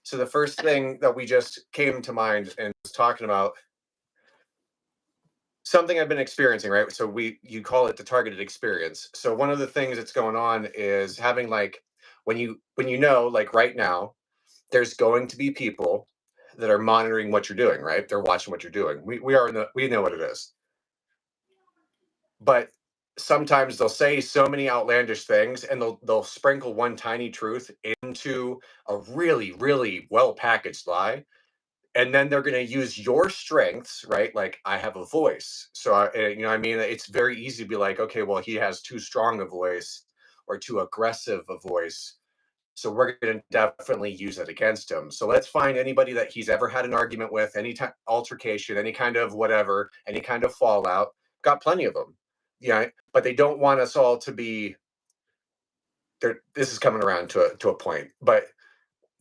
So the first thing that we just came to mind and was talking about something I've been experiencing, right? So you call it the targeted experience. So one of the things that's going on is having like when you know like right now there's going to be people that are monitoring what you're doing, right? They're watching what you're doing. We know what it is. But sometimes they'll say so many outlandish things and they'll sprinkle one tiny truth into a really really well packaged lie, and then they're going to use your strengths, right? Like I have a voice, so you know what I mean, it's very easy to be like, okay, well he has too strong a voice or too aggressive a voice, so we're going to definitely use it against him. So let's find anybody that he's ever had an argument with, any altercation, any kind of whatever, any kind of fallout. Got plenty of them. Yeah, but they don't want us all to be there. This is coming around to a point, but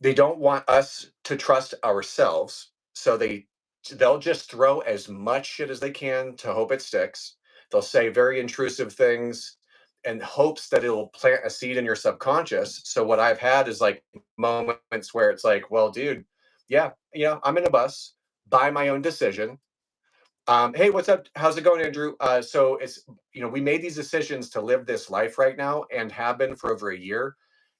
they don't want us to trust ourselves. So they'll just throw as much shit as they can to hope it sticks. They'll say very intrusive things in hopes that it'll plant a seed in your subconscious. So what I've had is like moments where it's like, well, dude, yeah, you know, I'm in a bus by my own decision. Hey, what's up? How's it going, Andrew? So it's, you know, we made these decisions to live this life right now and have been for over a year.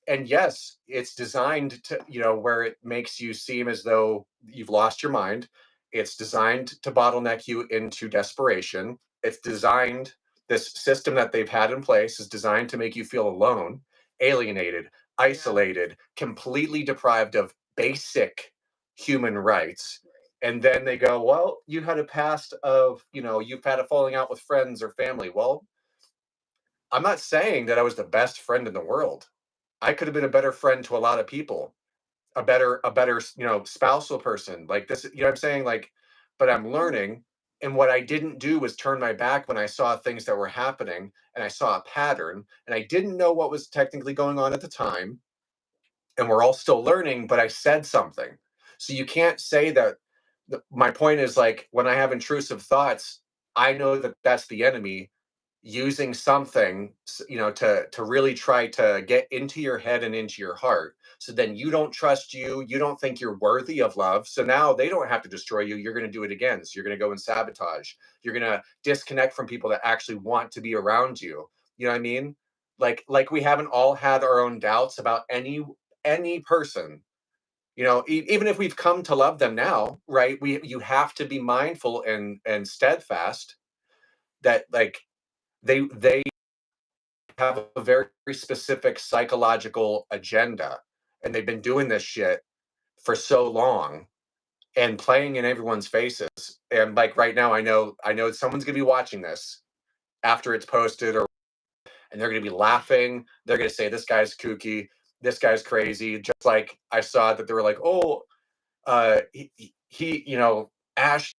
And yes, it's designed to, you know, where it makes you seem as though you've lost your mind. It's designed to bottleneck you into desperation. It's designed, this system that they've had in place is designed to make you feel alone, alienated, isolated, completely deprived of basic human rights. And then they go, well, you had a past of, you know, you've had a falling out with friends or family. Well, I'm not saying that I was the best friend in the world. I could have been a better friend to a lot of people, a better, you know, spousal person. Like this, you know what I'm saying? Like, but I'm learning. And what I didn't do was turn my back when I saw things that were happening and I saw a pattern and I didn't know what was technically going on at the time. And we're all still learning, but I said something. So you can't say that. My point is like when I have intrusive thoughts, I know that that's the enemy using something, you know, to really try to get into your head and into your heart. So then you don't trust you, you don't think you're worthy of love. So now they don't have to destroy you. You're going to do it again. So you're going to go and sabotage. You're going to disconnect from people that actually want to be around you. You know what I mean? Like we haven't all had our own doubts about any person, you know, even if we've come to love them now, right? You have to be mindful and steadfast that like they have a very specific psychological agenda, and they've been doing this shit for so long and playing in everyone's faces. And like right now, I know someone's gonna be watching this after it's posted, or and they're gonna be laughing. They're gonna say this guy's kooky, this guy's crazy. Just like I saw that they were like, oh, you know, Ash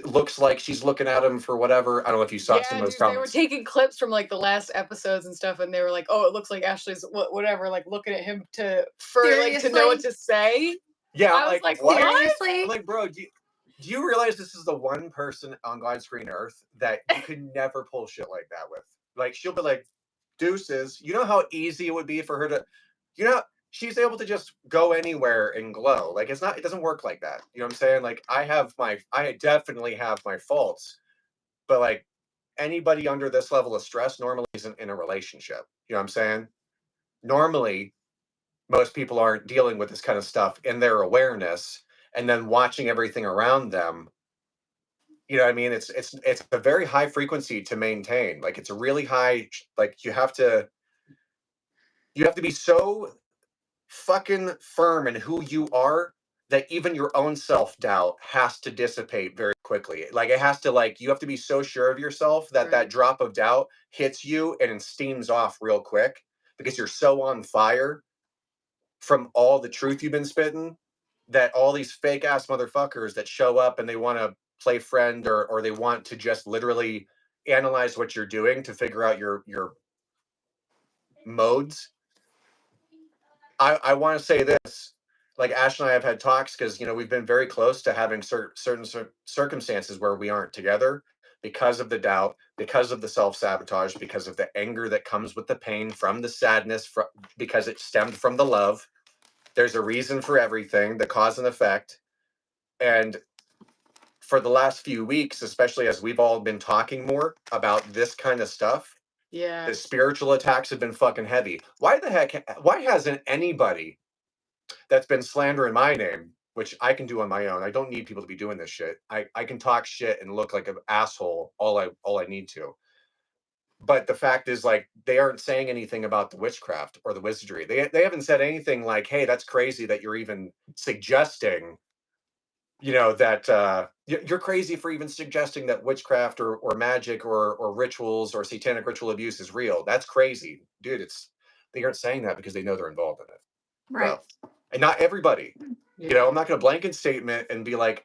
looks like she's looking at him for whatever. I don't know if you saw some Yeah, of those dude, they were comments. taking clips from like the last episodes and stuff, and they were like, "Oh, it looks like Ashley's whatever," like looking at him to know what Seriously? to say. Yeah, I was like like, what? "What?" I'm Seriously? like, bro, do you realize this is the one person on God's green earth that you could never pull shit like that with? Like, she'll be like, deuces. You know how easy it would be for her to, you know, she's able to just go anywhere and glow. Like, it doesn't work like that. You know what I'm saying? Like, I definitely have my faults, but like, anybody under this level of stress normally isn't in a relationship. You know what I'm saying? Normally, most people aren't dealing with this kind of stuff in their awareness and then watching everything around them. You know what I mean? It's a very high frequency to maintain. Like it's a really high, like you have to be so fucking firm in who you are that even your own self-doubt has to dissipate very quickly. Like it has to, like, you have to be so sure of yourself that Right. that drop of doubt hits you and it steams off real quick because you're so on fire from all the truth you've been spitting that all these fake ass motherfuckers that show up and they want to play friend, or they want to just literally analyze what you're doing to figure out your modes. I want to say this, like Ash and I have had talks because, you know, we've been very close to having certain circumstances where we aren't together because of the doubt, because of the self-sabotage, because of the anger that comes with the pain from the sadness, because it stemmed from the love. There's a reason for everything, the cause and effect. And for the last few weeks, especially as we've all been talking more about this kind of stuff, Yeah. the spiritual attacks have been fucking heavy. Why hasn't anybody that's been slandering my name, which I can do on my own. I don't need people to be doing this shit. I can talk shit and look like an asshole all I need to. But the fact is, like, they aren't saying anything about the witchcraft or the wizardry. They haven't said anything like, hey, that's crazy that you're even suggesting, that you're crazy for even suggesting that witchcraft or magic or rituals or satanic ritual abuse is real. That's crazy. Dude, they aren't saying that because they know they're involved in it. Right. Bro. And not everybody. Yeah. I'm not going to blanket statement and be like,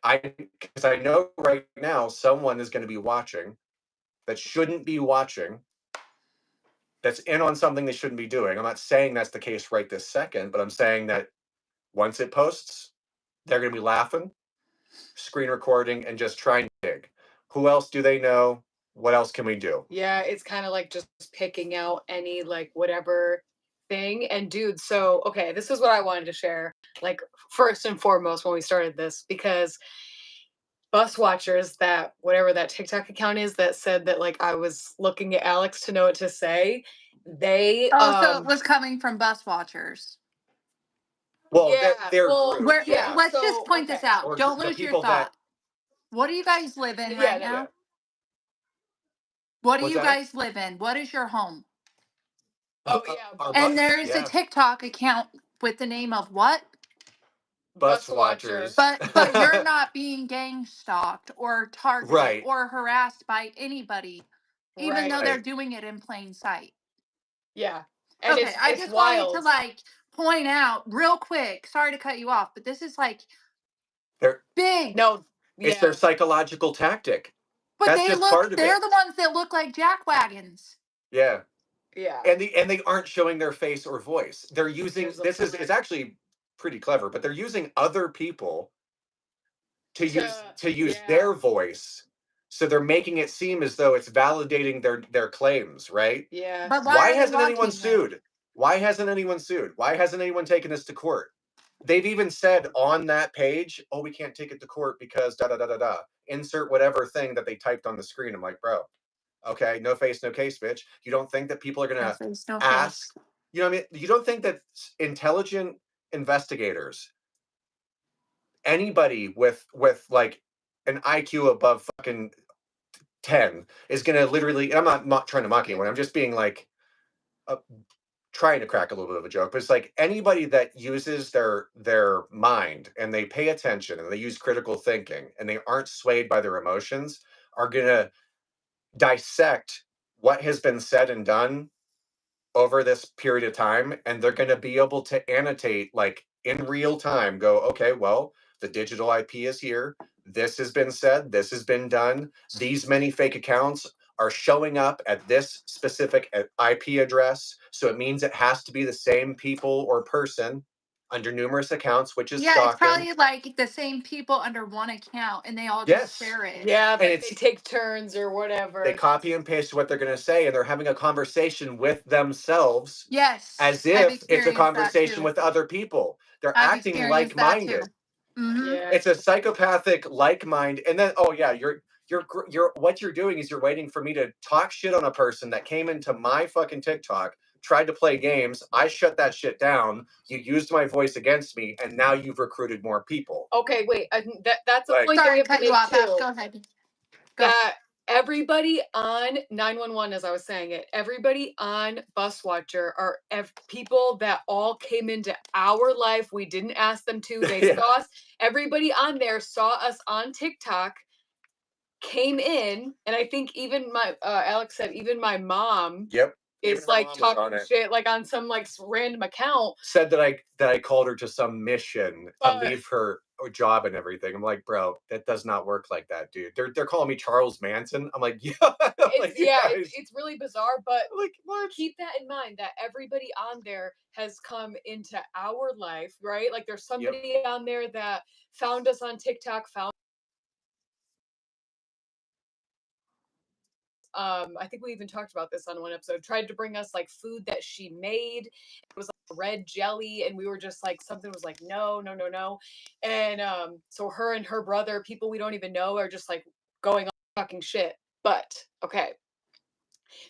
because I know right now someone is going to be watching that shouldn't be watching, that's in on something they shouldn't be doing. I'm not saying that's the case right this second, but I'm saying that once it posts, they're going to be laughing, screen recording, and just trying to dig. Who else do they know? What else can we do? Yeah, it's kind of like just picking out any like whatever thing. And dude, so okay, this is what I wanted to share. Like first and foremost when we started this, because bus watchers, that whatever that TikTok account is that said that like I was looking at Alex to know what to say, they Oh, so it was coming from bus watchers. Well, yeah, their well, group, Where yeah. let's so, just point this okay. out. Or Don't the lose your people that, thought. What do you guys live in Yeah, right no, now? What do what's you that? guys live in? What is your home? Oh yeah, Our And bus, there is a yeah. TikTok account with the name of what? Bus bus watcher. watchers. But you're not being gang stalked or targeted Right. or harassed by anybody, even though they're Right. doing it in plain sight. Yeah. And Okay, I it's just wanted to wild. like point out real quick. Sorry to cut you off, but this is like They're, big. No, it's yeah. their psychological tactic. But That's just part of they're it. the ones that look like jackwagons. Yeah. Yeah. And they aren't showing their face or voice. They're using There's a this is point. it's actually pretty clever, but they're using other people to use yeah. their voice. So they're making it seem as though it's validating their claims, right? Yeah. But why Why are they hasn't anyone watching them? sued? Why hasn't anyone sued? Why hasn't anyone taken this to court? They've even said on that page, "Oh, we can't take it to court because da da da da da." Insert whatever thing that they typed on the screen. I'm like, bro, okay, no face, no case, bitch. You don't think that people are No gonna face, no ask? case. You know what I mean? You don't think that intelligent investigators, anybody with like an IQ above fucking 10, is gonna literally? And I'm not trying to mock anyone. I'm just being like, uh, trying to crack a little bit of a joke, but it's like anybody that uses their mind and they pay attention and they use critical thinking and they aren't swayed by their emotions are gonna dissect what has been said and done over this period of time, and they're going to be able to annotate, like in real time, go, okay, well, the digital IP is here, this has been said, this has been done, these many fake accounts are showing up at this specific IP address, so it means it has to be the same people or person under numerous accounts, which is Yeah, it's stalking. probably like the same people under one account and they all just Yes. share it. Yeah, And like it's they take turns or whatever. they copy and paste what they're going to say, and they're having a conversation with themselves Yes. as I've if it's a experienced that conversation too. with other people. They're I've acting experienced that too. like-minded. Mm-hmm. Yeah. It's a psychopathic like mind. And then, oh yeah, you're what you're doing is you're waiting for me to talk shit on a person that came into my fucking TikTok, tried to play games. I shut that shit down. You used my voice against me, and now you've recruited more people. Okay, wait. That's a Like- point that Sorry we to have to cut you make off, Ash. too. Go ahead. Go. That everybody on 911, as I was saying it, everybody on Bus Watcher are people that all came into our life. We didn't ask them to. They Yeah. saw us. Everybody on there saw us on TikTok, came in, and I think even my Alex said even my mom Yep. is Even her like mom was on talking it. shit like on some like random account. Said that I called her to some mission to leave her job and everything. I'm like, bro, that does not work like that, dude. They're calling me Charles Manson. I'm like, yeah, like, It's really bizarre, but like what? keep that in mind that everybody on there has come into our life, right? Like there's somebody on there that found us on TikTok, found I think we even talked about this on one episode, tried to bring us like food that she made. It was like red jelly, and we were just like, something was like, no, no, no, no. And so her and her brother, people we don't even know, are just like going on talking shit. But okay,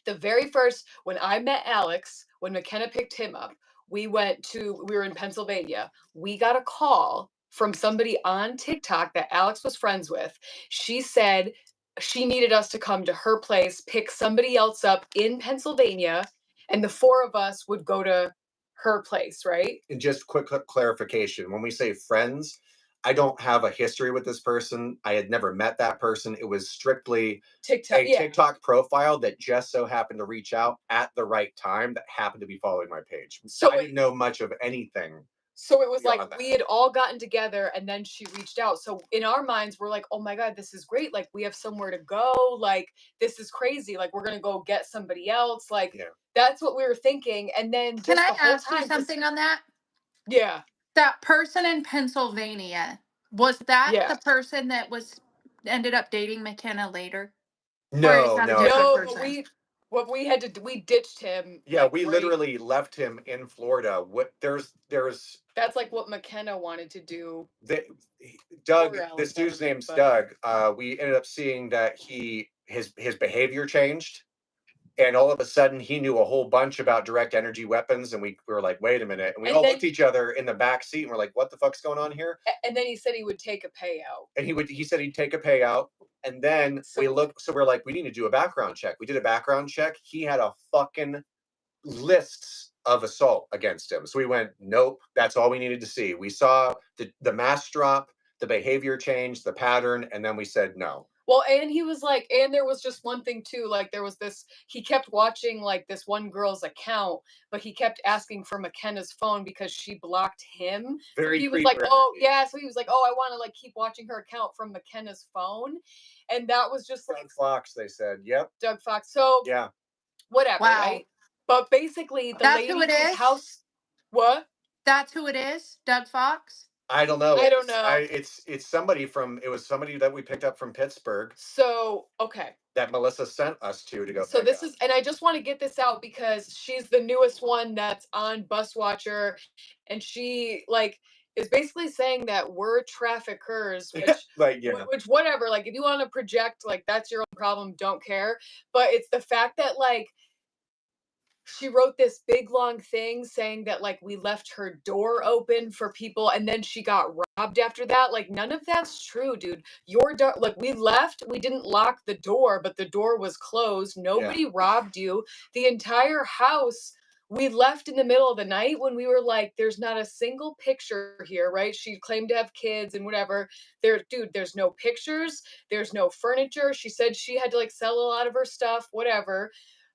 the very first, when I met Alex, when McKenna picked him up, we were in Pennsylvania. We got a call from somebody on TikTok that Alex was friends with. She said she needed us to come to her place, pick somebody else up in Pennsylvania, and the four of us would go to her place, right? And just quick clarification, when we say friends, I don't have a history with this person. I had never met that person. It was strictly TikTok, a TikTok profile that just so happened to reach out at the right time that happened to be following my page. So I didn't know much of anything. So it was like beyond that. we had all gotten together, and then she reached out. So in our minds, we're like, oh my God, this is great. Like, we have somewhere to go. Like, this is crazy. Like, we're going to go get somebody else. Like, Yeah. That's what we were thinking. And then just Can I the whole ask you time, something on that? Yeah. That person in Pennsylvania, was that Yeah. the person that ended up dating McKenna later? No, that a no. different No, person? we ditched him. Yeah, like, we right- literally left him in Florida. What there's That's like what McKenna wanted to do. Doug, Poor Alex, this dude's I don't know, name's but- Doug. We ended up seeing that his behavior changed, and all of a sudden he knew a whole bunch about direct energy weapons, and we were like, wait a minute, and we all looked at each other in the back seat and we're like, what the fuck's going on here? And then he said he would take a payout. And he said he'd take a payout, and then we looked, so we're like, we need to do a background check. We did a background check. He had a fucking lists of assault against him. So we went, nope, that's all we needed to see. We saw the mask drop, the behavior change, the pattern, and then we said no. Well, and he was like, and there was just one thing too, like there was this, he kept watching like this one girl's account, but he kept asking for McKenna's phone because she blocked him. Very so he was like, creeper oh energy. yeah, so he was like, oh, I want to like keep watching her account from McKenna's phone. And that was just Doug like Fox, they said. Yep. Doug Fox. So yeah, whatever, Wow. right? But basically the That's lady who it whose is? house, what? That's who it is? Doug Fox? I don't know. I don't know. It's somebody from, it was somebody that we picked up from Pittsburgh So, okay. that Melissa sent us to go. So this is, and I just want to get this out because she's the newest one that's on Bus Watcher, and she like is basically saying that we're traffickers, which like, yeah. which whatever, like if you want to project, like that's your own problem, don't care. But it's the fact that like she wrote this big long thing saying that like we left her door open for people and then she got robbed after that. Like none of that's true, dude. Your door, like we left, we didn't lock the door, but the door was closed. Nobody robbed you. The entire house we left in the middle of the night when we were like, there's not a single picture here, right? She claimed to have kids and whatever. Dude, there's no pictures, there's no furniture. She said she had to like sell a lot of her stuff, whatever.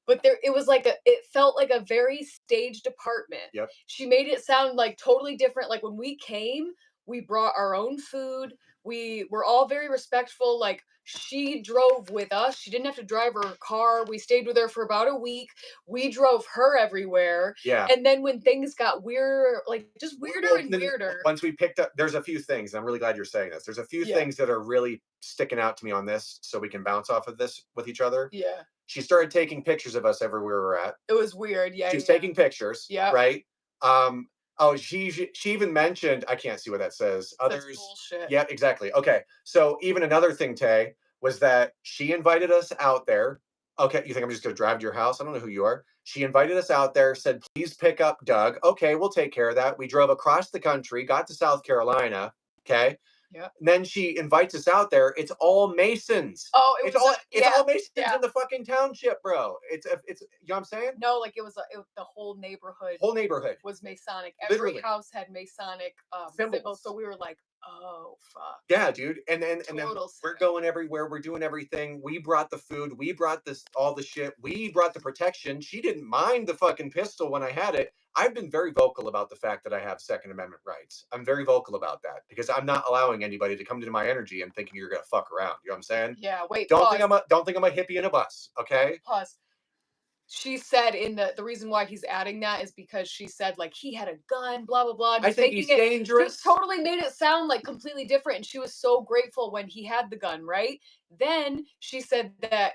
But it was like it felt like a very staged apartment. Yep. She made it sound like totally different. Like when we came, we brought our own food. We were all very respectful. Like she drove with us. She didn't have to drive her car. We stayed with her for about a week. We drove her everywhere. Yeah. And then when things got weirder, like just weirder and weirder. Once we picked up, there's a few things. I'm really glad you're saying this. There's a few things that are really sticking out to me on this, so we can bounce off of this with each other. Yeah. She started taking pictures of us everywhere we're at. It was weird. Yeah. She's taking pictures. Yeah. Right. Oh, she even mentioned, I can't see what that says. Others. That's bullshit. Yeah, exactly. Okay. So even another thing, Tay, was that she invited us out there. Okay, you think I'm just gonna drive to your house? I don't know who you are. She invited us out there, said, please pick up Doug. Okay, we'll take care of that. We drove across the country, got to South Carolina. Okay. Yeah. And then she invites us out there. It's all Masons. Oh, it's all Masons in the fucking township, bro. It's you know what I'm saying? No, like it was the whole neighborhood. Whole neighborhood was Masonic. Literally. Every house had Masonic symbols. So we were like, oh fuck. Yeah, dude. And then we're going everywhere. We're doing everything. We brought the food. We brought all the shit. We brought the protection. She didn't mind the fucking pistol when I had it. I've been very vocal about the fact that I have Second Amendment rights. I'm very vocal about that because I'm not allowing anybody to come into my energy and thinking you're gonna fuck around. You know what I'm saying? Yeah. Wait. Don't think I'm a hippie in a bus. Okay. Pause. She said in the reason why he's adding that is because she said like he had a gun, blah blah blah. I think he's dangerous. Just totally made it sound like completely different, and she was so grateful when he had the gun, right? Then she said that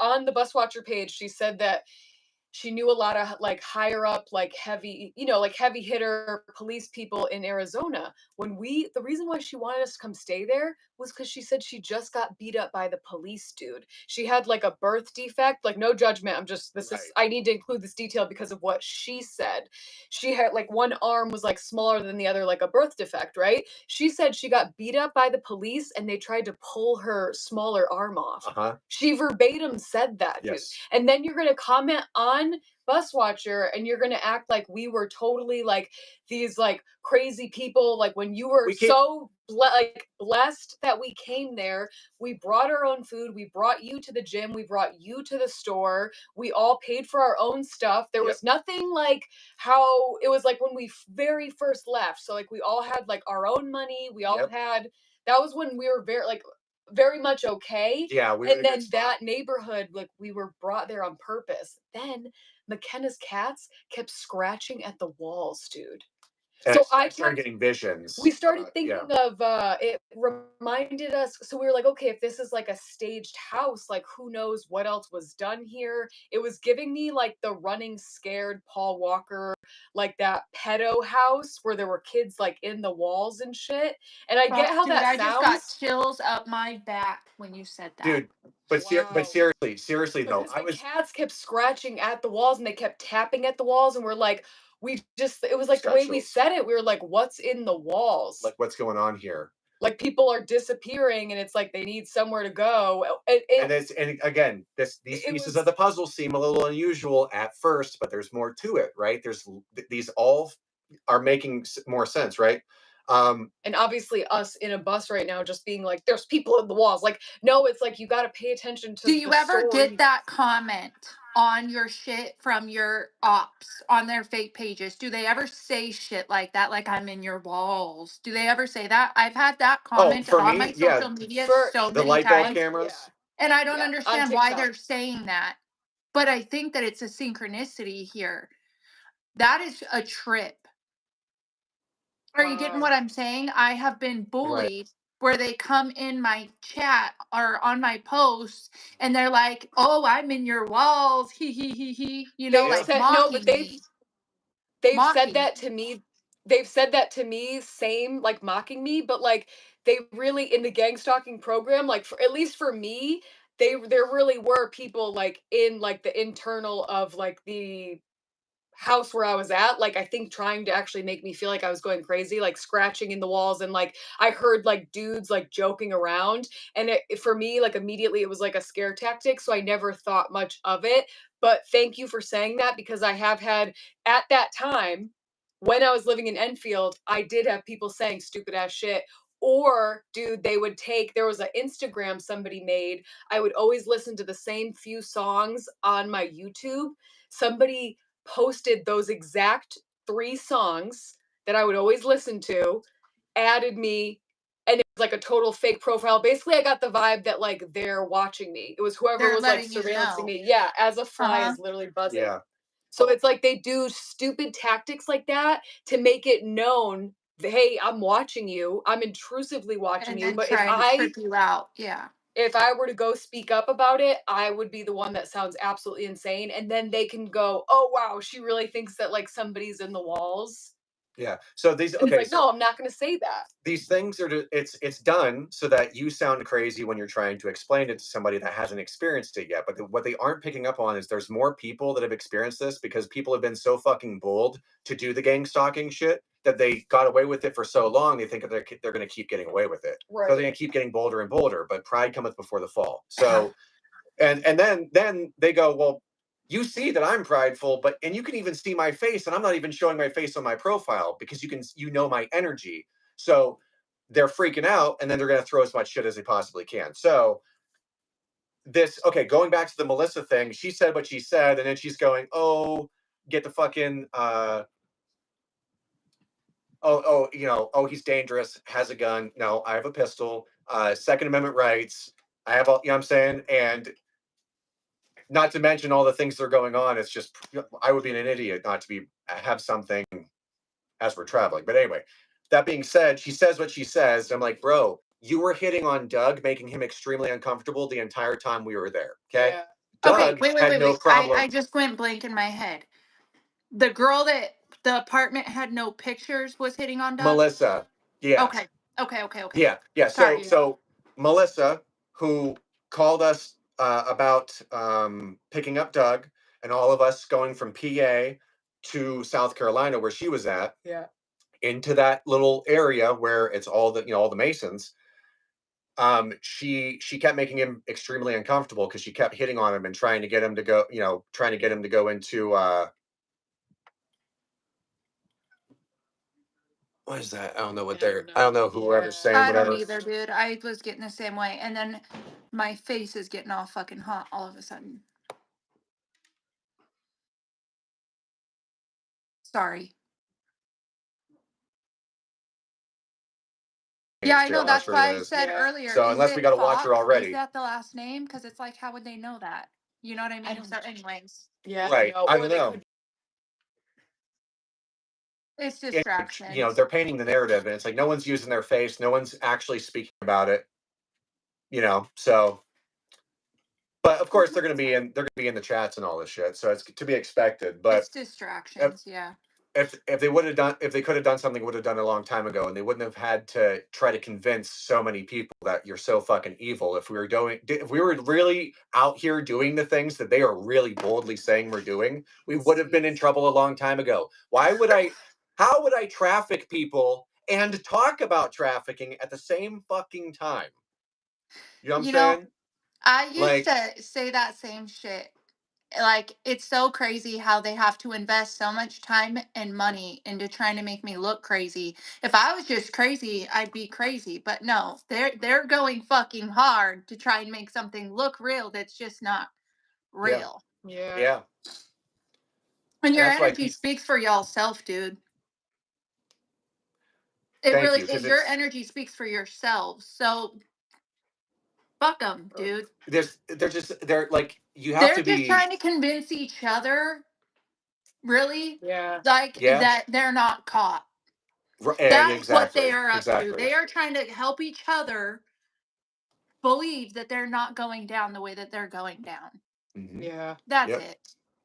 on the bus watcher page, she said that she knew a lot of like higher up, like heavy, like heavy hitter police people in Arizona. The reason why she wanted us to come stay there was because she said she just got beat up by the police, dude. She had like a birth defect, like no judgment. I need to include this detail because of what she said. She had like one arm was like smaller than the other, like a birth defect, right? She said she got beat up by the police and they tried to pull her smaller arm off. She verbatim said that, dude. Yes. And then you're going to comment on Bus Watcher and you're going to act like we were totally like these like crazy people. Like when you were so blessed that we came there, we brought our own food. We brought you to the gym. We brought you to the store. We all paid for our own stuff. There was nothing like how it was like when we very first left. So like we all had like our own money. We all had, that was when we were very much okay. Yeah, and then that neighborhood, like we were brought there on purpose. Then McKenna's cats kept scratching at the walls, dude. And so I started getting visions. We started thinking of it reminded us. So we were like, okay, if this is like a staged house, like who knows what else was done here? It was giving me like the running scared Paul Walker, like that pedo house where there were kids like in the walls and shit. And I get how dude, that I sounds. just got chills up my back when you said that. Dude, but seriously though, Cats kept scratching at the walls and they kept tapping at the walls and we're like, it was like the way we said it. We were like, what's in the walls? Like, what's going on here? Like people are disappearing and it's like they need somewhere to go. And again, these pieces of the puzzle seem a little unusual at first, but there's more to it, right? These all are making more sense, right? And obviously us in a bus right now just being like, there's people in the walls. Like, no, it's like you got to pay attention to Do you ever get that comment on your shit from your ops on their fake pages? Do they ever say shit like that? Like, I'm in your walls. Do they ever say that? I've had that comment on my social media so the many light bulb times. cameras. And I don't understand why they're saying that. But I think that it's a synchronicity here. That is a trip. Are you getting what I'm saying? I have been bullied where they come in my chat or on my posts and they're like, "Oh, I'm in your walls." He. Like mocking me. They've said that to me. They've said that to me, same like mocking me, but like they really in the gang stalking program, like at least for me, there really were people like in like the internal of like the house where I was at, like I think trying to actually make me feel like I was going crazy, like scratching in the walls and like I heard like dudes like joking around and for me like immediately it was like a scare tactic, so I never thought much of it. But thank you for saying that because I have had at that time when I was living in Enfield, I did have people saying stupid ass shit. Or, dude, there was an Instagram somebody made. I would always listen to the same few songs on my YouTube. Somebody posted those exact 3 songs that I would always listen to, added me, and it was like a total fake profile. Basically, I got the vibe that like they're watching me. It was whoever was like surveillancing me. Yeah, as a fly is literally buzzing. Yeah. So it's like they do stupid tactics like that to make it known that, hey, I'm watching you. I'm intrusively watching you. But if I trip you out, if I were to go speak up about it, I would be the one that sounds absolutely insane. And then they can go, oh, wow, she really thinks that like somebody's in the walls. Yeah. So these, it's like, no, I'm not going to say that. These things are, it's done so that you sound crazy when you're trying to explain it to somebody that hasn't experienced it yet. But what they aren't picking up on is there's more people that have experienced this because people have been so fucking bold to do the gang stalking shit that they got away with it for so long. They think that they're going to keep getting away with it. Right. So they're going to keep getting bolder and bolder, but pride cometh before the fall. So, and then they go, well, you see that I'm prideful, and you can even see my face, and I'm not even showing my face on my profile because you know my energy. So they're freaking out, and then they're going to throw as much shit as they possibly can. So going back to the Melissa thing, she said what she said, and then she's going, oh, get the fucking, he's dangerous, has a gun. No, I have a pistol, Second Amendment rights. I have all, you know what I'm saying? And not to mention all the things that are going on. It's just, I would be an idiot not to have something as we're traveling. But anyway, that being said, she says what she says. I'm like, bro, you were hitting on Doug, making him extremely uncomfortable the entire time we were there. Okay. Yeah. Doug wait. had no problem. I just went blank in my head. The girl that the apartment had no pictures was hitting on Doug? Melissa. Yeah. Okay. Yeah. Sorry. So Melissa, who called us about picking up Doug, and all of us going from PA to South Carolina, where she was at, into that little area where it's all the all the Masons. She kept making him extremely uncomfortable because she kept hitting on him and trying to get him to go, trying to get him to go into what is that? I don't know what I don't know whoever's saying I whatever. don't either, dude. I was getting the same way. And then my face is getting all fucking hot all of a sudden. Sorry. Yeah, I know. That's why I said earlier. So unless we got to watch her already. Is that the last name? Because it's like, how would they know that? You know what I mean? So anyways. Yeah. Right. No, I don't know. It's distractions. They're painting the narrative, and it's like no one's using their face, no one's actually speaking about it. So. But of course they're gonna be in the chats and all this shit, so it's to be expected. But it's distractions, yeah. If they could have done something, would have done it a long time ago, and they wouldn't have had to try to convince so many people that you're so fucking evil. If we were really out here doing the things that they are really boldly saying we're doing, we would have been in trouble a long time ago. How would I traffic people and talk about trafficking at the same fucking time? You know what I'm saying? I used to say that same shit. Like, it's so crazy how they have to invest so much time and money into trying to make me look crazy. If I was just crazy, I'd be crazy. But no, they're going fucking hard to try and make something look real that's just not real. Yeah. And your energy speaks for y'allself, dude. Your energy speaks for yourselves. So fuck them, dude. They're like, you have They're to be. just trying to convince each other, really, Yeah. that they're not caught. That's what they are up to. They are trying to help each other believe that they're not going down the way that they're going down. Mm-hmm. Yeah. That's it.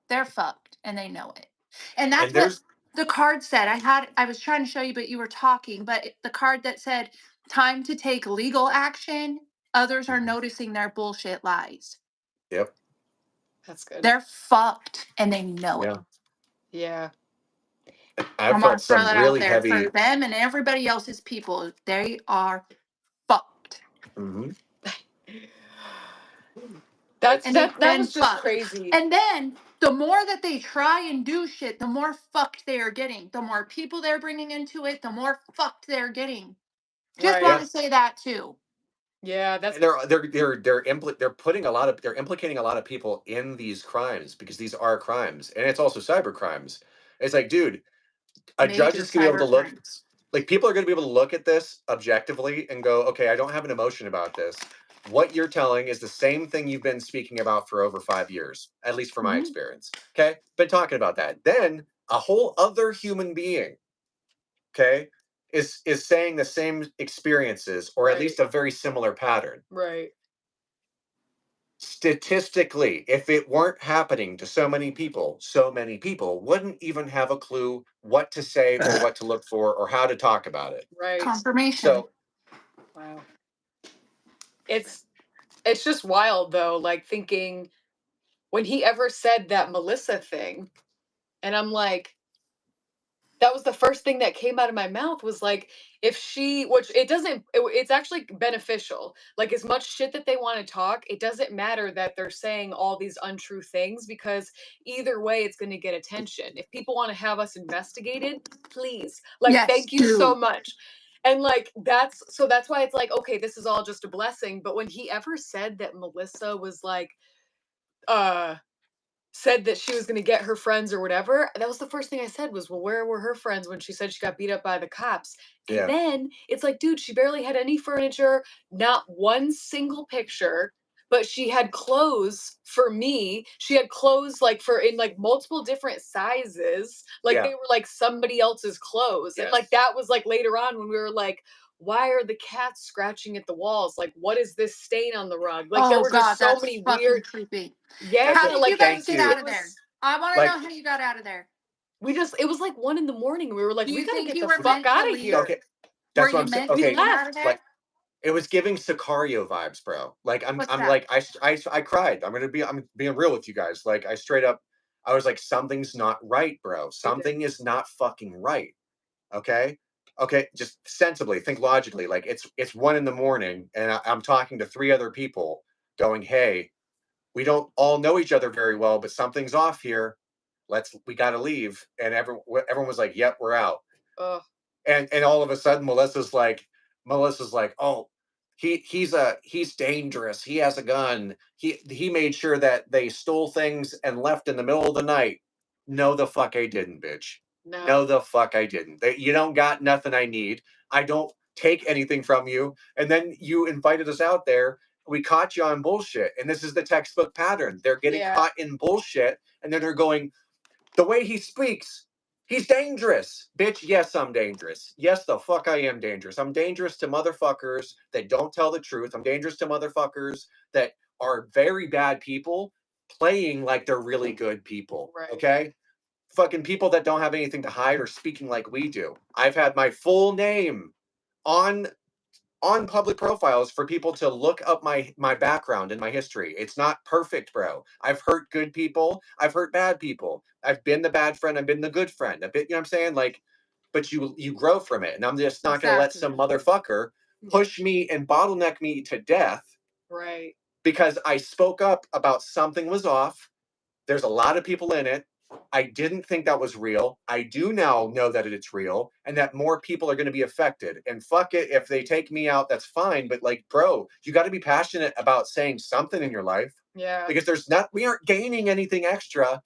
They're fucked and they know it. And that's what the card said. I was trying to show you, but you were talking. But the card that said, time to take legal action. Others are noticing their bullshit lies. Yep. That's good. They're fucked and they know it. Yeah. I felt some really heavy for them and everybody else's people. They are fucked. Mm-hmm. That was just crazy. And then the more that they try and do shit, the more fucked they are getting. The more people they're bringing into it, the more fucked they're getting. Just want to say that too. Yeah, that's they're implicating a lot of people in these crimes because these are crimes, and it's also cyber crimes. It's like, dude, a judge is gonna be able to look. Like, people are going to be able to look at this objectively and go, okay, I don't have an emotion about this. What you're telling is the same thing you've been speaking about for over 5 years, at least from my experience. Okay, been talking about that. Then a whole other human being, okay, is saying the same experiences, or at least a very similar pattern. Right. Statistically, if it weren't happening to so many people wouldn't even have a clue what to say or what to look for or how to talk about it. Right. Confirmation. So, wow. It's just wild though, like thinking when he ever said that Melissa thing, and I'm like, that was the first thing that came out of my mouth was like, if she, which it's actually beneficial. Like, as much shit that they want to talk, it doesn't matter that they're saying all these untrue things, because either way, it's going to get attention. If people want to have us investigated, please, thank you so much. And that's why it's like, okay, this is all just a blessing. But when he ever said that Melissa was like, said that she was going to get her friends or whatever, that was the first thing I said was, well, where were her friends when she said she got beat up by the cops? And then it's like, dude, she barely had any furniture, not one single picture, but she had clothes for me. She had clothes in multiple different sizes. They were like somebody else's clothes. And that was later on when we were like, why are the cats scratching at the walls? Like, what is this stain on the rug? Like, there Oh were God, just so that's many fucking weird, creepy. yeah, How did like you guys Thank get you. out it of there? was. I want to Like, know how you got out of there. It was like 1 in the morning. And we were like, Do we you gotta think get you the were fuck meant to out of leave? here. okay, Were that's what you I'm saying. meant to Okay, get out of Left. there? like it was giving Sicario vibes, bro. Like What's I'm that? like I cried. I'm being real with you guys. Like I straight up, I was like, something's not right, bro. Something is not fucking right. Okay. Okay, just sensibly think logically. Like it's 1 in the morning, and I'm talking to 3 other people, going, "Hey, we don't all know each other very well, but something's off here. We got to leave." And everyone was like, "Yep, we're out." Ugh. And all of a sudden, Melissa's like, "Oh, he's dangerous. He has a gun. He made sure that they stole things and left in the middle of the night." No, the fuck I didn't, bitch. No. No, the fuck I didn't. You don't got nothing I need. I don't take anything from you. And then you invited us out there. We caught you on bullshit. And this is the textbook pattern. They're getting Yeah. caught in bullshit. And then they're going, the way he speaks, he's dangerous. Bitch, yes, I'm dangerous. Yes, the fuck I am dangerous. I'm dangerous to motherfuckers that don't tell the truth. I'm dangerous to motherfuckers that are very bad people playing like they're really good people. Right. Okay? Fucking people that don't have anything to hide or speaking like we do. I've had my full name on public profiles for people to look up my background and my history. It's not perfect, bro. I've hurt good people. I've hurt bad people. I've been the bad friend. I've been the good friend. You know what I'm saying? Like, but you grow from it. And I'm just not going to let some motherfucker push me and bottleneck me to death. Right. Because I spoke up about something was off. There's a lot of people in it. I didn't think that was real. I do now know that it's real and that more people are going to be affected. And fuck it, if they take me out, that's fine. But like, bro, you got to be passionate about saying something in your life. Yeah. Because we aren't gaining anything extra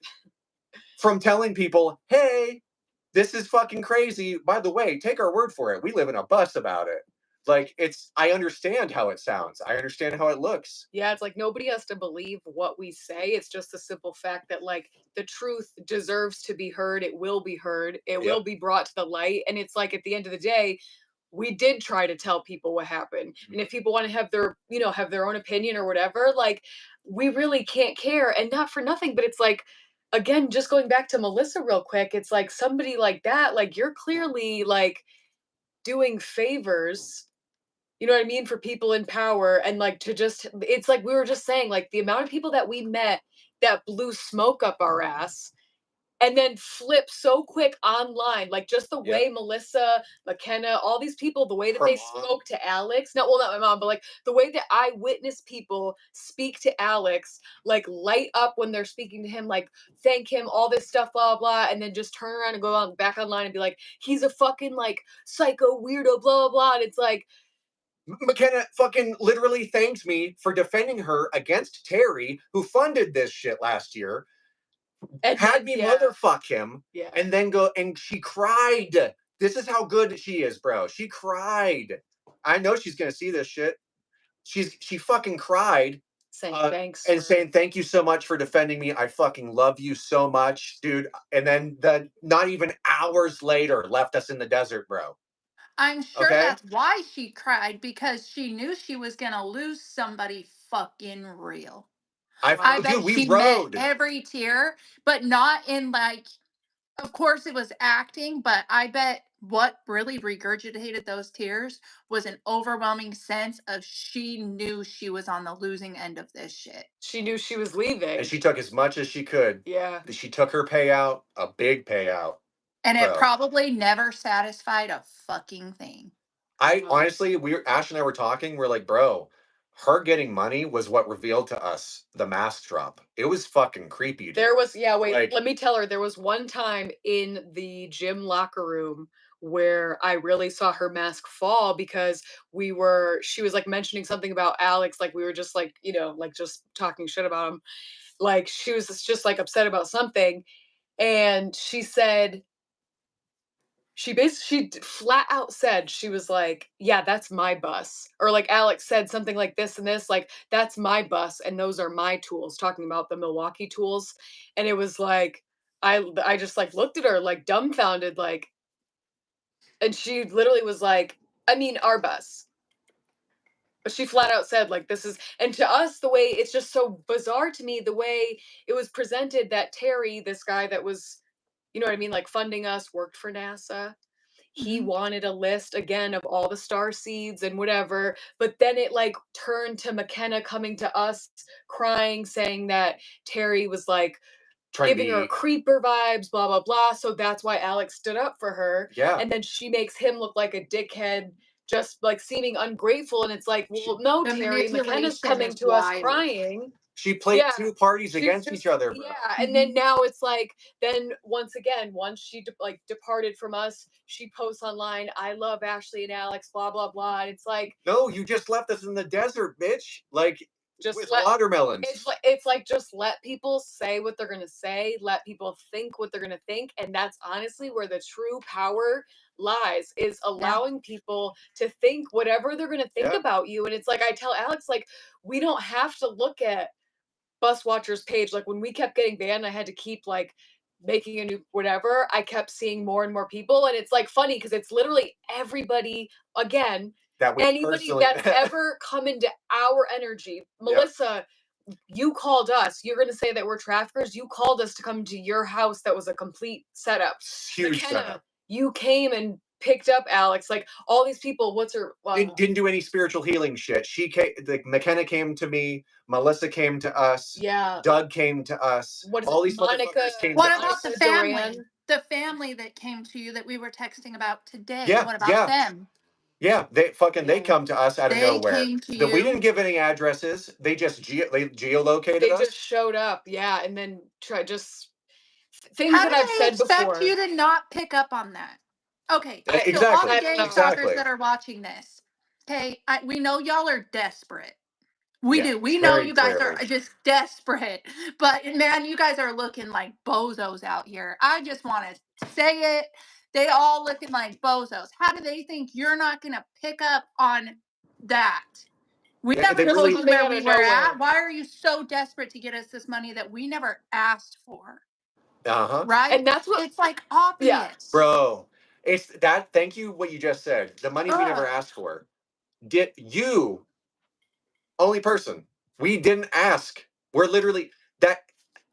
from telling people, hey, this is fucking crazy. By the way, take our word for it. We live in a bus about it. Like, I understand how it sounds. I understand how it looks. Yeah, it's like nobody has to believe what we say. It's just the simple fact that like the truth deserves to be heard. It will be heard. It will be brought to the light. And it's like at the end of the day, we did try to tell people what happened. And if people want to have their own opinion or whatever, like we really can't care. And not for nothing, but it's like again, just going back to Melissa real quick, it's like somebody like that, like you're clearly like doing favors, you know what I mean, for people in power. And like to just, it's like we were just saying, like the amount of people that we met that blew smoke up our ass and then flip so quick online, like just the way Melissa, McKenna, all these people, the way that they spoke to Alex. No, well, not my mom, but like the way that I witnessed people speak to Alex, like light up when they're speaking to him, like thank him, all this stuff, blah blah, and then just turn around and go on back online and be like, he's a fucking like psycho weirdo, blah blah blah. And it's like, McKenna fucking literally thanked me for defending her against Terry, who funded this shit last year, and had me motherfuck him, and then go, and she cried. This is how good she is, bro. She cried. I know she's gonna see this shit. She fucking cried. saying thanks and saying thank you so much for defending me. I fucking love you so much, dude. And then not even hours later left us in the desert, bro. I'm sure that's why she cried, because she knew she was gonna lose somebody fucking real. I bet we she rode meant every tear, but not in like, of course it was acting, but I bet what really regurgitated those tears was an overwhelming sense of she knew she was on the losing end of this shit. She knew she was leaving. And she took as much as she could. Yeah. She took her payout, a big payout. And it probably never satisfied a fucking thing. Honestly, Ash and I were talking, we're like, bro, her getting money was what revealed to us the mask drop. It was fucking creepy, dude. There was, let me tell her, there was one time in the gym locker room where I really saw her mask fall because she was like mentioning something about Alex, like we were just like, like just talking shit about him. Like she was just like upset about something. And she said, she flat out said, she was like, yeah, that's my bus. Or like Alex said something like this and this, like, that's my bus and those are my tools, talking about the Milwaukee tools. And it was like, I just like looked at her like dumbfounded, like, and she literally was like, I mean, our bus. But she flat out said, like, this is, and to us, the way it's just so bizarre to me, the way it was presented that Terry, this guy that was, you know what I mean, like funding us, worked for NASA. He wanted a list again of all the star seeds and whatever, but then it like turned to McKenna coming to us crying, saying that Terry was like giving her creeper vibes, blah blah blah. So that's why Alex stood up for her. Yeah. And then she makes him look like a dickhead, just like seeming ungrateful. And it's like, well, no, Terry, McKenna's coming to us crying. She played two parties against each other. Yeah, and then now it's like, then once again, once she departed from us, she posts online, "I love Ashley and Alex," blah blah blah. And it's like, no, you just left us in the desert, bitch. Like, just with watermelons. It's like just let people say what they're gonna say, let people think what they're gonna think, and that's honestly where the true power lies, is allowing people to think whatever they're gonna think about you. And it's like, I tell Alex, like, we don't have to look at Bus Watchers page. Like, when we kept getting banned, I had to keep like making a new whatever, I kept seeing more and more people. And it's like funny because it's literally everybody again, anybody that's ever come into our energy. Melissa, you called us. You're going to say that we're traffickers. You called us to come to your house that was a complete setup. Huge setup. You came and picked up Alex. Like, all these people, what's her... didn't do any spiritual healing shit. She came, McKenna came to me. Melissa came to us. Yeah. Doug came to us. All these Monica came what to about us. the family? The family that came to you that we were texting about today. What about them? Yeah, they come to us out of nowhere. Came to you. We didn't give any addresses. They just geolocated us. They just showed up, yeah, and then things How that I've said before. How do they expect you to not pick up on that? Okay, exactly. So all the gangstalkers that are watching this, okay, we know y'all are desperate. We do. We know you guys are just desperate. But man, you guys are looking like bozos out here. I just want to say it. They all looking like bozos. How do they think you're not going to pick up on that? We never told you where we were at. Why are you so desperate to get us this money that we never asked for? Right? And that's what... It's like obvious. Yeah. Bro, it's that. Thank you what you just said. The money we never asked for. Did you... only person. We didn't ask. We're literally... that.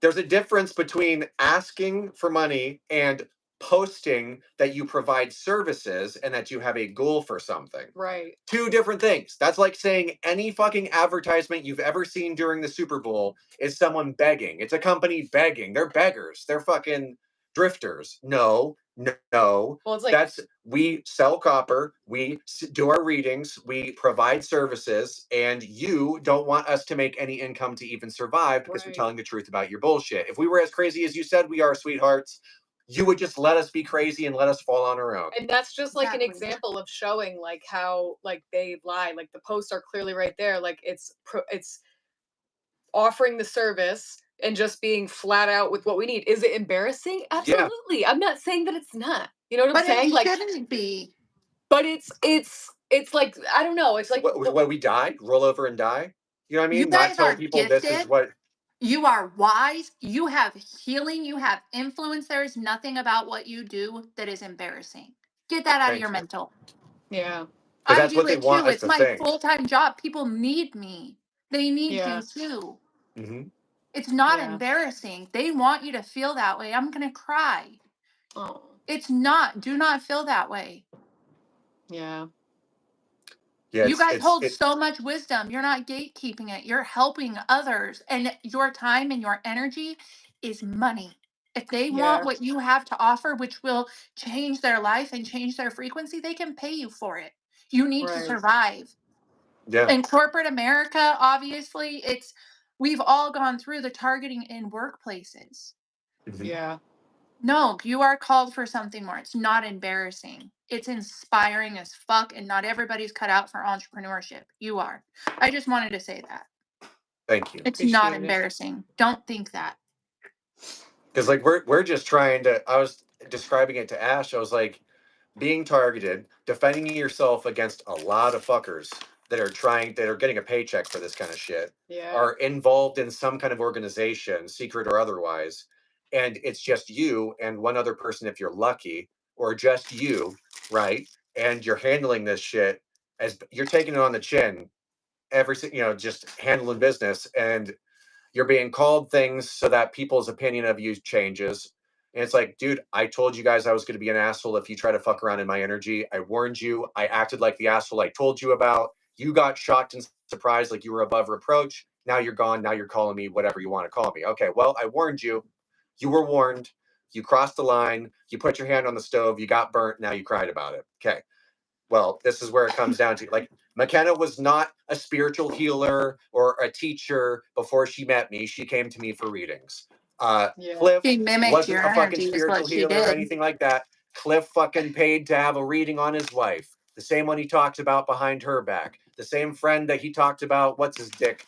There's a difference between asking for money and posting that you provide services and that you have a goal for something. Right. Two different things. That's like saying any fucking advertisement you've ever seen during the Super Bowl is someone begging. It's a company begging. They're beggars. They're fucking drifters. No. Well, it's like, we sell copper, we do our readings, we provide services, and you don't want us to make any income to even survive because we're telling the truth about your bullshit. If we were as crazy as you said we are, sweethearts, you would just let us be crazy and let us fall on our own. And that's just like an example of showing like how like they lie. Like, the posts are clearly right there. Like, it's offering the service and just being flat out with what we need. Is it embarrassing? Absolutely. Yeah. I'm not saying that it's not. You know what I'm saying? Like, it shouldn't be. But it's like, I don't know. It's like, what we die, roll over and die. You know what I mean? You guys not tell people gifted. This is what. You are wise. You have healing. You have influence. There is nothing about what you do that is embarrassing. Get that out of your mental. Yeah. I do it too. It's my full-time job. People need me. They need you too. Mm-hmm. It's not embarrassing. They want you to feel that way. I'm going to cry. Oh. It's not. Do not feel that way. Yeah. Yeah, you guys hold so much wisdom. You're not gatekeeping it. You're helping others. And your time and your energy is money. If they want what you have to offer, which will change their life and change their frequency, they can pay you for it. You need to survive. Yeah. In corporate America, obviously, we've all gone through the targeting in workplaces. Mm-hmm. Yeah. No, you are called for something more. It's not embarrassing. It's inspiring as fuck, and not everybody's cut out for entrepreneurship. You are. I just wanted to say that. Thank you. It's not embarrassing. Don't think that. Because like we're just trying to. I was describing it to Ash. I was like, being targeted, defending yourself against a lot of fuckers that are getting a paycheck for this kind of shit, are involved in some kind of organization, secret or otherwise, and it's just you and one other person if you're lucky, or just you, right? and you're handling this shit as you're taking it on the chin, just handling business, and you're being called things so that people's opinion of you changes. And it's like, dude, I told you guys I was going to be an asshole if you try to fuck around in my energy. I warned you. I acted like the asshole I told you about. You got shocked and surprised like you were above reproach. Now you're gone. Now you're calling me whatever you want to call me. Okay, well, I warned you. You were warned. You crossed the line. You put your hand on the stove. You got burnt. Now you cried about it. Okay. Well, this is where it comes down to. Like, McKenna was not a spiritual healer or a teacher before she met me. She came to me for readings. Cliff She mimicked wasn't your a fucking energy, is spiritual what she healer or did. anything like that. Cliff fucking paid to have a reading on his wife. The same one he talked about behind her back. The same friend that he talked about, what's his dick?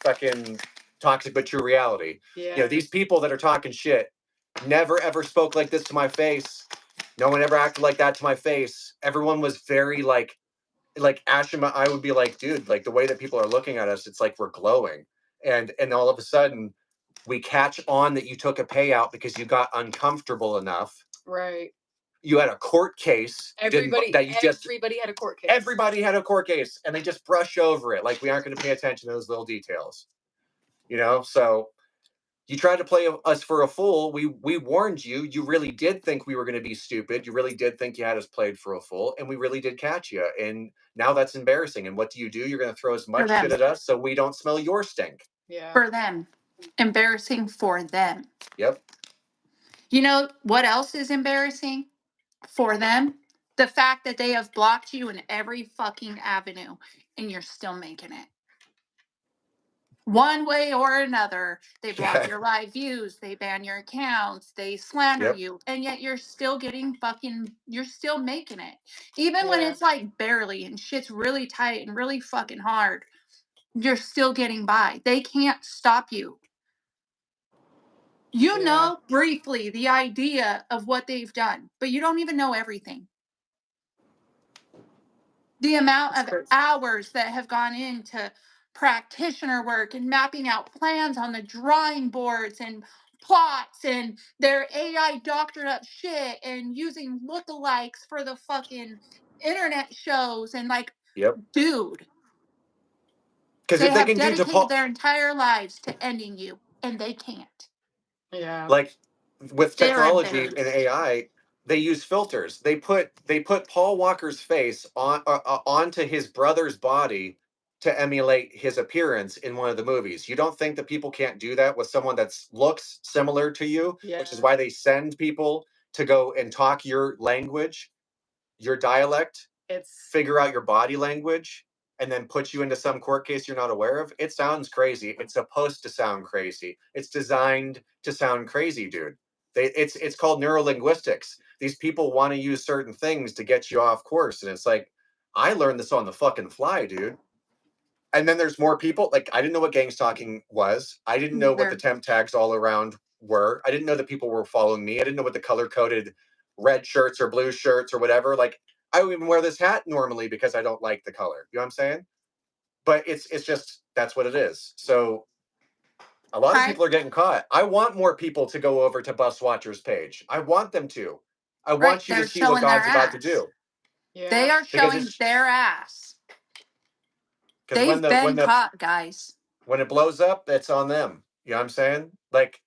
Fucking toxic but true reality. Yeah. These people that are talking shit never ever spoke like this to my face. No one ever acted like that to my face. Everyone was very like Ashima. I would be like, dude, like the way that people are looking at us, it's like we're glowing. And all of a sudden we catch on that you took a payout because you got uncomfortable enough. Right. You had a court case. Everybody had a court case. Everybody had a court case, and they just brush over it like we aren't going to pay attention to those little details. So you tried to play us for a fool. We warned you. You really did think we were going to be stupid. You really did think you had us played for a fool, and we really did catch you. And now that's embarrassing. And what do? You're going to throw as much shit at us so we don't smell your stink. Yeah. For them. Embarrassing for them. Yep. You know what else is embarrassing for them? The fact that they have blocked you in every fucking avenue and you're still making it. One way or another, they block your live views, they ban your accounts, they slander you, and yet you're still you're still making it. Even when it's like barely and shit's really tight and really fucking hard, you're still getting by. They can't stop you. You know briefly the idea of what they've done, but you don't even know everything. The amount of hours that have gone into practitioner work and mapping out plans on the drawing boards and plots and their AI doctored up shit and using lookalikes for the fucking internet shows and dude. Because They if they have can dedicated their entire lives to ending you, and they can't. Yeah. Like with technology and AI, they use filters. They put Paul Walker's face onto his brother's body to emulate his appearance in one of the movies. You don't think that people can't do that with someone that looks similar to you, which is why they send people to go and talk your language, your dialect, figure out your body language, and then put you into some court case you're not aware of. It sounds crazy. It's supposed to sound crazy. It's designed to sound crazy, dude. It's called neurolinguistics. These people want to use certain things to get you off course, and it's like, I learned this on the fucking fly, dude. And then there's more people. Like, I didn't know what gangstalking was. I didn't know what the temp tags all around were. I didn't know that people were following me. I didn't know what the color coded red shirts or blue shirts or whatever. Like, I don't even wear this hat normally because I don't like the color. You know what I'm saying? But it's just, that's what it is. So a lot of people are getting caught. I want more people to go over to Bus Watcher's page. I want them to. I want you to see what God's about to do. Yeah. They are showing their ass. They've been caught, guys. When it blows up, it's on them. You know what I'm saying? Like,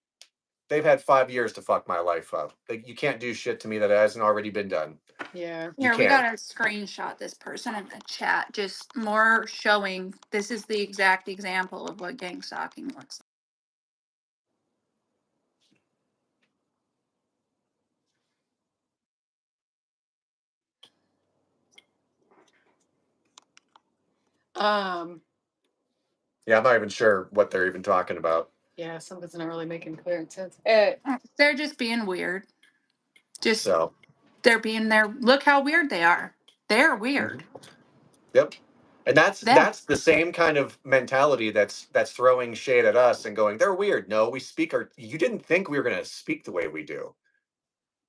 they've had 5 years to fuck my life up. Like, you can't do shit to me that hasn't already been done. Yeah. Here, we got to screenshot this person in the chat. Just more showing this is the exact example of what gang stalking looks like. Yeah, I'm not even sure what they're even talking about. Yeah, something's not really making clear sense. They're just being weird. They're being there. Look how weird they are. They're weird. Yep. And that's the same kind of mentality that's throwing shade at us and going, they're weird. No, you didn't think we were going to speak the way we do.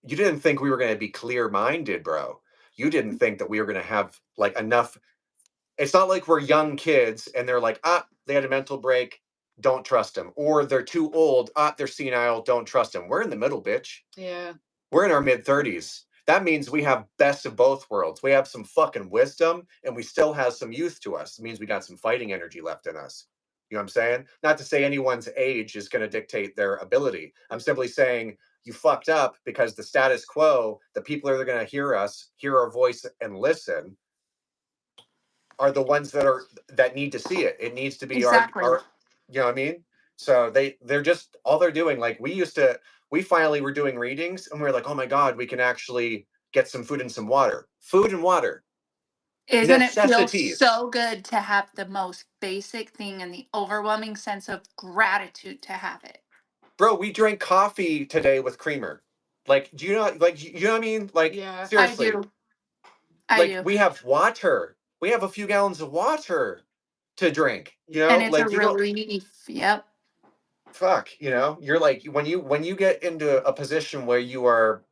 You didn't think we were going to be clear-minded, bro. You didn't think that we were going to have like enough. It's not like we're young kids and they're like, they had a mental break, don't trust them. Or they're too old, they're senile, don't trust them. We're in the middle, bitch. Yeah. We're in our mid-30s. that means we have best of both worlds. We have some fucking wisdom and we still have some youth to us. It means we got some fighting energy left in us. You know what I'm saying? Not to say anyone's age is going to dictate their ability. I'm simply saying you fucked up because the status quo, the people that are going to hear us, hear our voice and listen, are the ones that need to see it. It needs to be Exactly. our you know what I mean? So they're just all they're doing. Like we finally were doing readings and we were like, oh my God, we can actually get some food and some water. Food and water. Isn't it feel Necessities. so good to have the most basic thing and the overwhelming sense of gratitude to have it? Bro, we drank coffee today with creamer. Like, do you know you know what I mean? Like Yeah. seriously. I do. I Like do. we have water. We have a few gallons of water to drink. You And know, it's a like you don't relief. Yep. fuck, you know, you're like when you get into a position where you are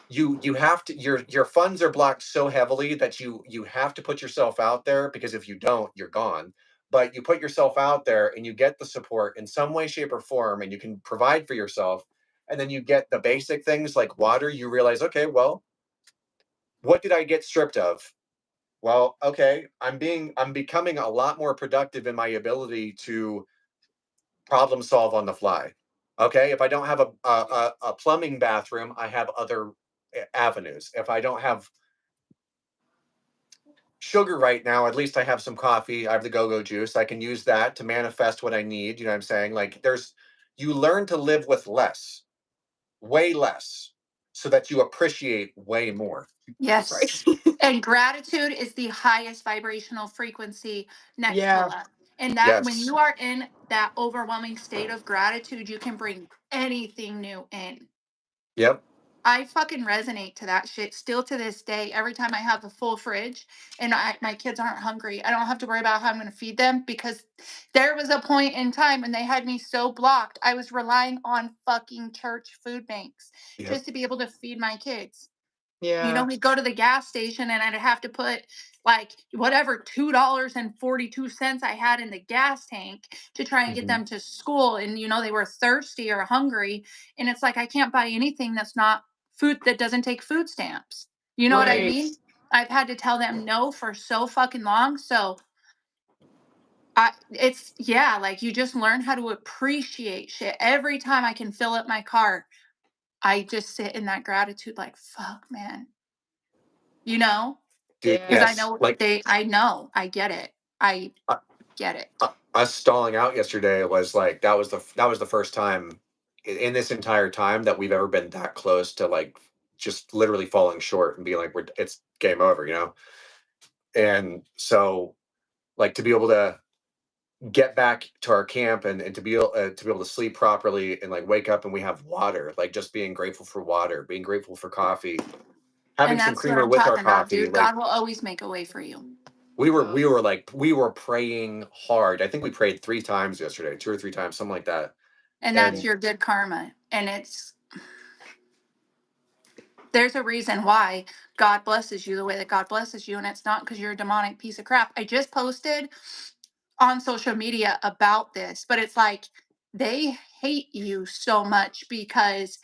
you have to your funds are blocked so heavily that you have to put yourself out there, because if you don't, you're gone. But you put yourself out there and you get the support in some way, shape, or form, and you can provide for yourself, and then you get the basic things like water, you realize, okay, well, what did I get stripped of? Well, okay, I'm becoming a lot more productive in my ability to problem solve on the fly. Okay, if I don't have a plumbing bathroom, I have other avenues. If I don't have sugar right now, at least I have some coffee. I have the go-go juice. I can use that to manifest what I need. You know what I'm saying? Like you learn to live with less, way less, so that you appreciate way more. Yes. Right. And gratitude is the highest vibrational frequency next Yeah. to love. And that when Yes. you are in that overwhelming state of gratitude, you can bring anything new in. Yep. I fucking resonate to that shit still to this day. Every time I have a full fridge and my kids aren't hungry, I don't have to worry about how I'm going to feed them, because there was a point in time when they had me so blocked. I was relying on fucking church food banks Yep. just to be able to feed my kids. Yeah. You know, we'd go to the gas station and I'd have to put like whatever $2.42 I had in the gas tank to try and get them to school. And, you know, they were thirsty or hungry. And it's like, I can't buy anything that's not food, that doesn't take food stamps. You know what I Right. mean? I've had to tell them no for so fucking long. So like you just learn how to appreciate shit. Every time I can fill up my car, I just sit in that gratitude like, fuck, man. You know? Dude, Yeah. Because I yes. know Like I get it. I uh, get it. us stalling out yesterday was like that was the first time in this entire time that we've ever been that close to like just literally falling short and being like it's game over, you know. And so like to be able to get back to our camp and to be able to sleep properly and like wake up and we have water, like just being grateful for water, being grateful for coffee, having And some that's what creamer I'm with our talking about, coffee. dude. Like God will always make a way for you. we were praying hard. I think we prayed 3 times yesterday, 2 or 3 times, something like that. And that's And your good karma. And there's a reason why God blesses you the way that God blesses you. And it's not because you're a demonic piece of crap. I just posted on social media about this, but it's like they hate you so much because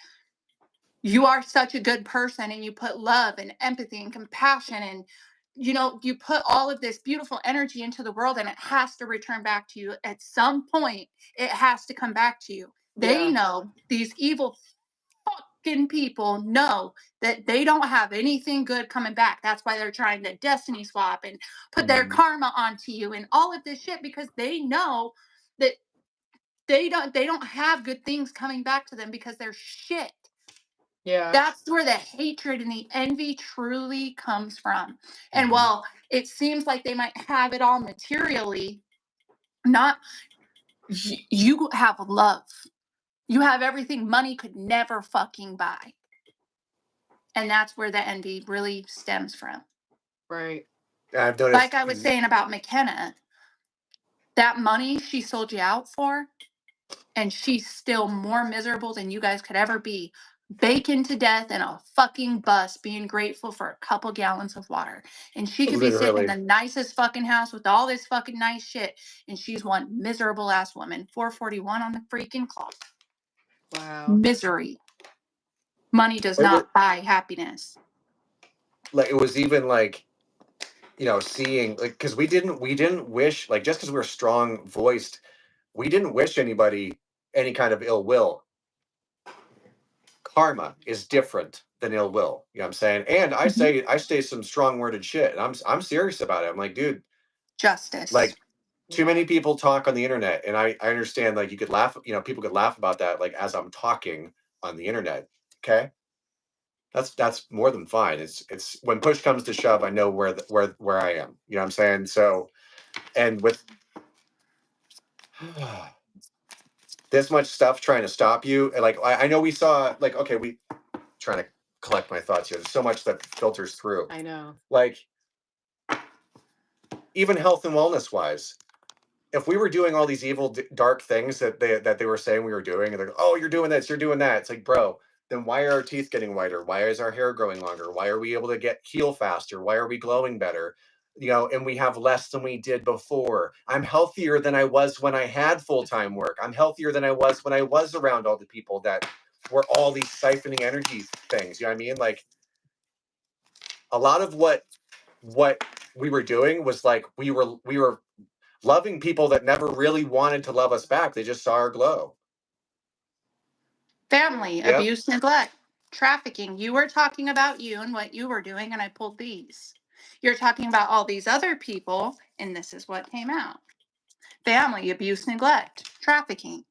you are such a good person and you put love and empathy and compassion and, you know, you put all of this beautiful energy into the world, and it has to return back to you at some point. It has to come back to you. They know, these evil fucking people know that they don't have anything good coming back. That's why they're trying to destiny swap and put their karma onto you and all of this shit, because they know that they don't have good things coming back to them because they're shit. Yeah. That's where the hatred and the envy truly comes from. And while it seems like they might have it all materially, not you have love. You have everything money could never fucking buy. And that's where the envy really stems from. Right. I've noticed, Like I was saying about McKenna, that money she sold you out for, and she's still more miserable than you guys could ever be, baking to death in a fucking bus, being grateful for a couple gallons of water. And she could be sitting in literally, the nicest fucking house with all this fucking nice shit, and she's one miserable ass woman. 4:41 on the freaking clock. Wow. Misery. Money does not buy happiness. Like, it was even like, seeing, like, because we didn't wish, like, just because we're strong voiced, we didn't wish anybody any kind of ill will. Karma is different than ill will. You know what I'm saying? And I say some strong worded shit. And I'm serious about it. I'm like, dude, Justice. like, too many people talk on the internet, and I understand, like, you could laugh, people could laugh about that, like, as I'm talking on the internet. Okay. That's more than fine. It's when push comes to shove, I know where I am. You know what I'm saying? So, and with this much stuff trying to stop you, and like, I know we saw, like, okay, we trying to collect my thoughts here. There's so much that filters through. I know. Like, even health and wellness wise, if we were doing all these evil, dark things that they were saying we were doing, and they're, oh, you're doing this, you're doing that. It's like, bro, then why are our teeth getting whiter? Why is our hair growing longer? Why are we able to heal faster? Why are we glowing better? And we have less than we did before. I'm healthier than I was when I had full-time work. I'm healthier than I was when I was around all the people that were all these siphoning energy things. You know what I mean? Like, a lot of what we were doing was like, we were loving people that never really wanted to love us back. They just saw our glow. Family, Yep. abuse, neglect, trafficking. You were talking about you and what you were doing, and I pulled these. You're talking about all these other people, and this is what came out. Family, abuse, neglect, trafficking.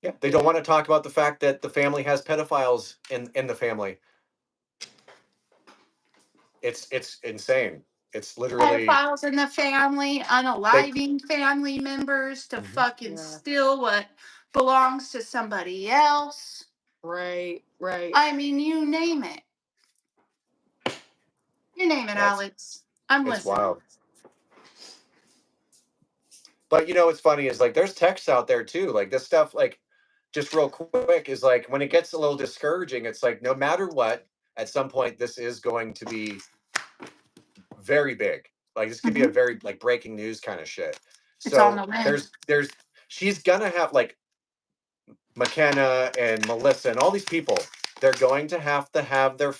Yeah, they don't want to talk about the fact that the family has pedophiles in the family. It's insane. It's literally pedophiles in the family, unaliving family members to fucking steal what belongs to somebody else. Right. I mean, you name it. You name it, Alex. I'm listening. It's wild. But what's funny is, like, there's texts out there too. Like, this stuff, like, just real quick, is like, when it gets a little discouraging, it's like, no matter what, at some point this is going to be very big. Like, this could be a very, like, breaking news kind of shit. It's on the way. There's she's gonna have, like, McKenna and Melissa and all these people, they're going to have their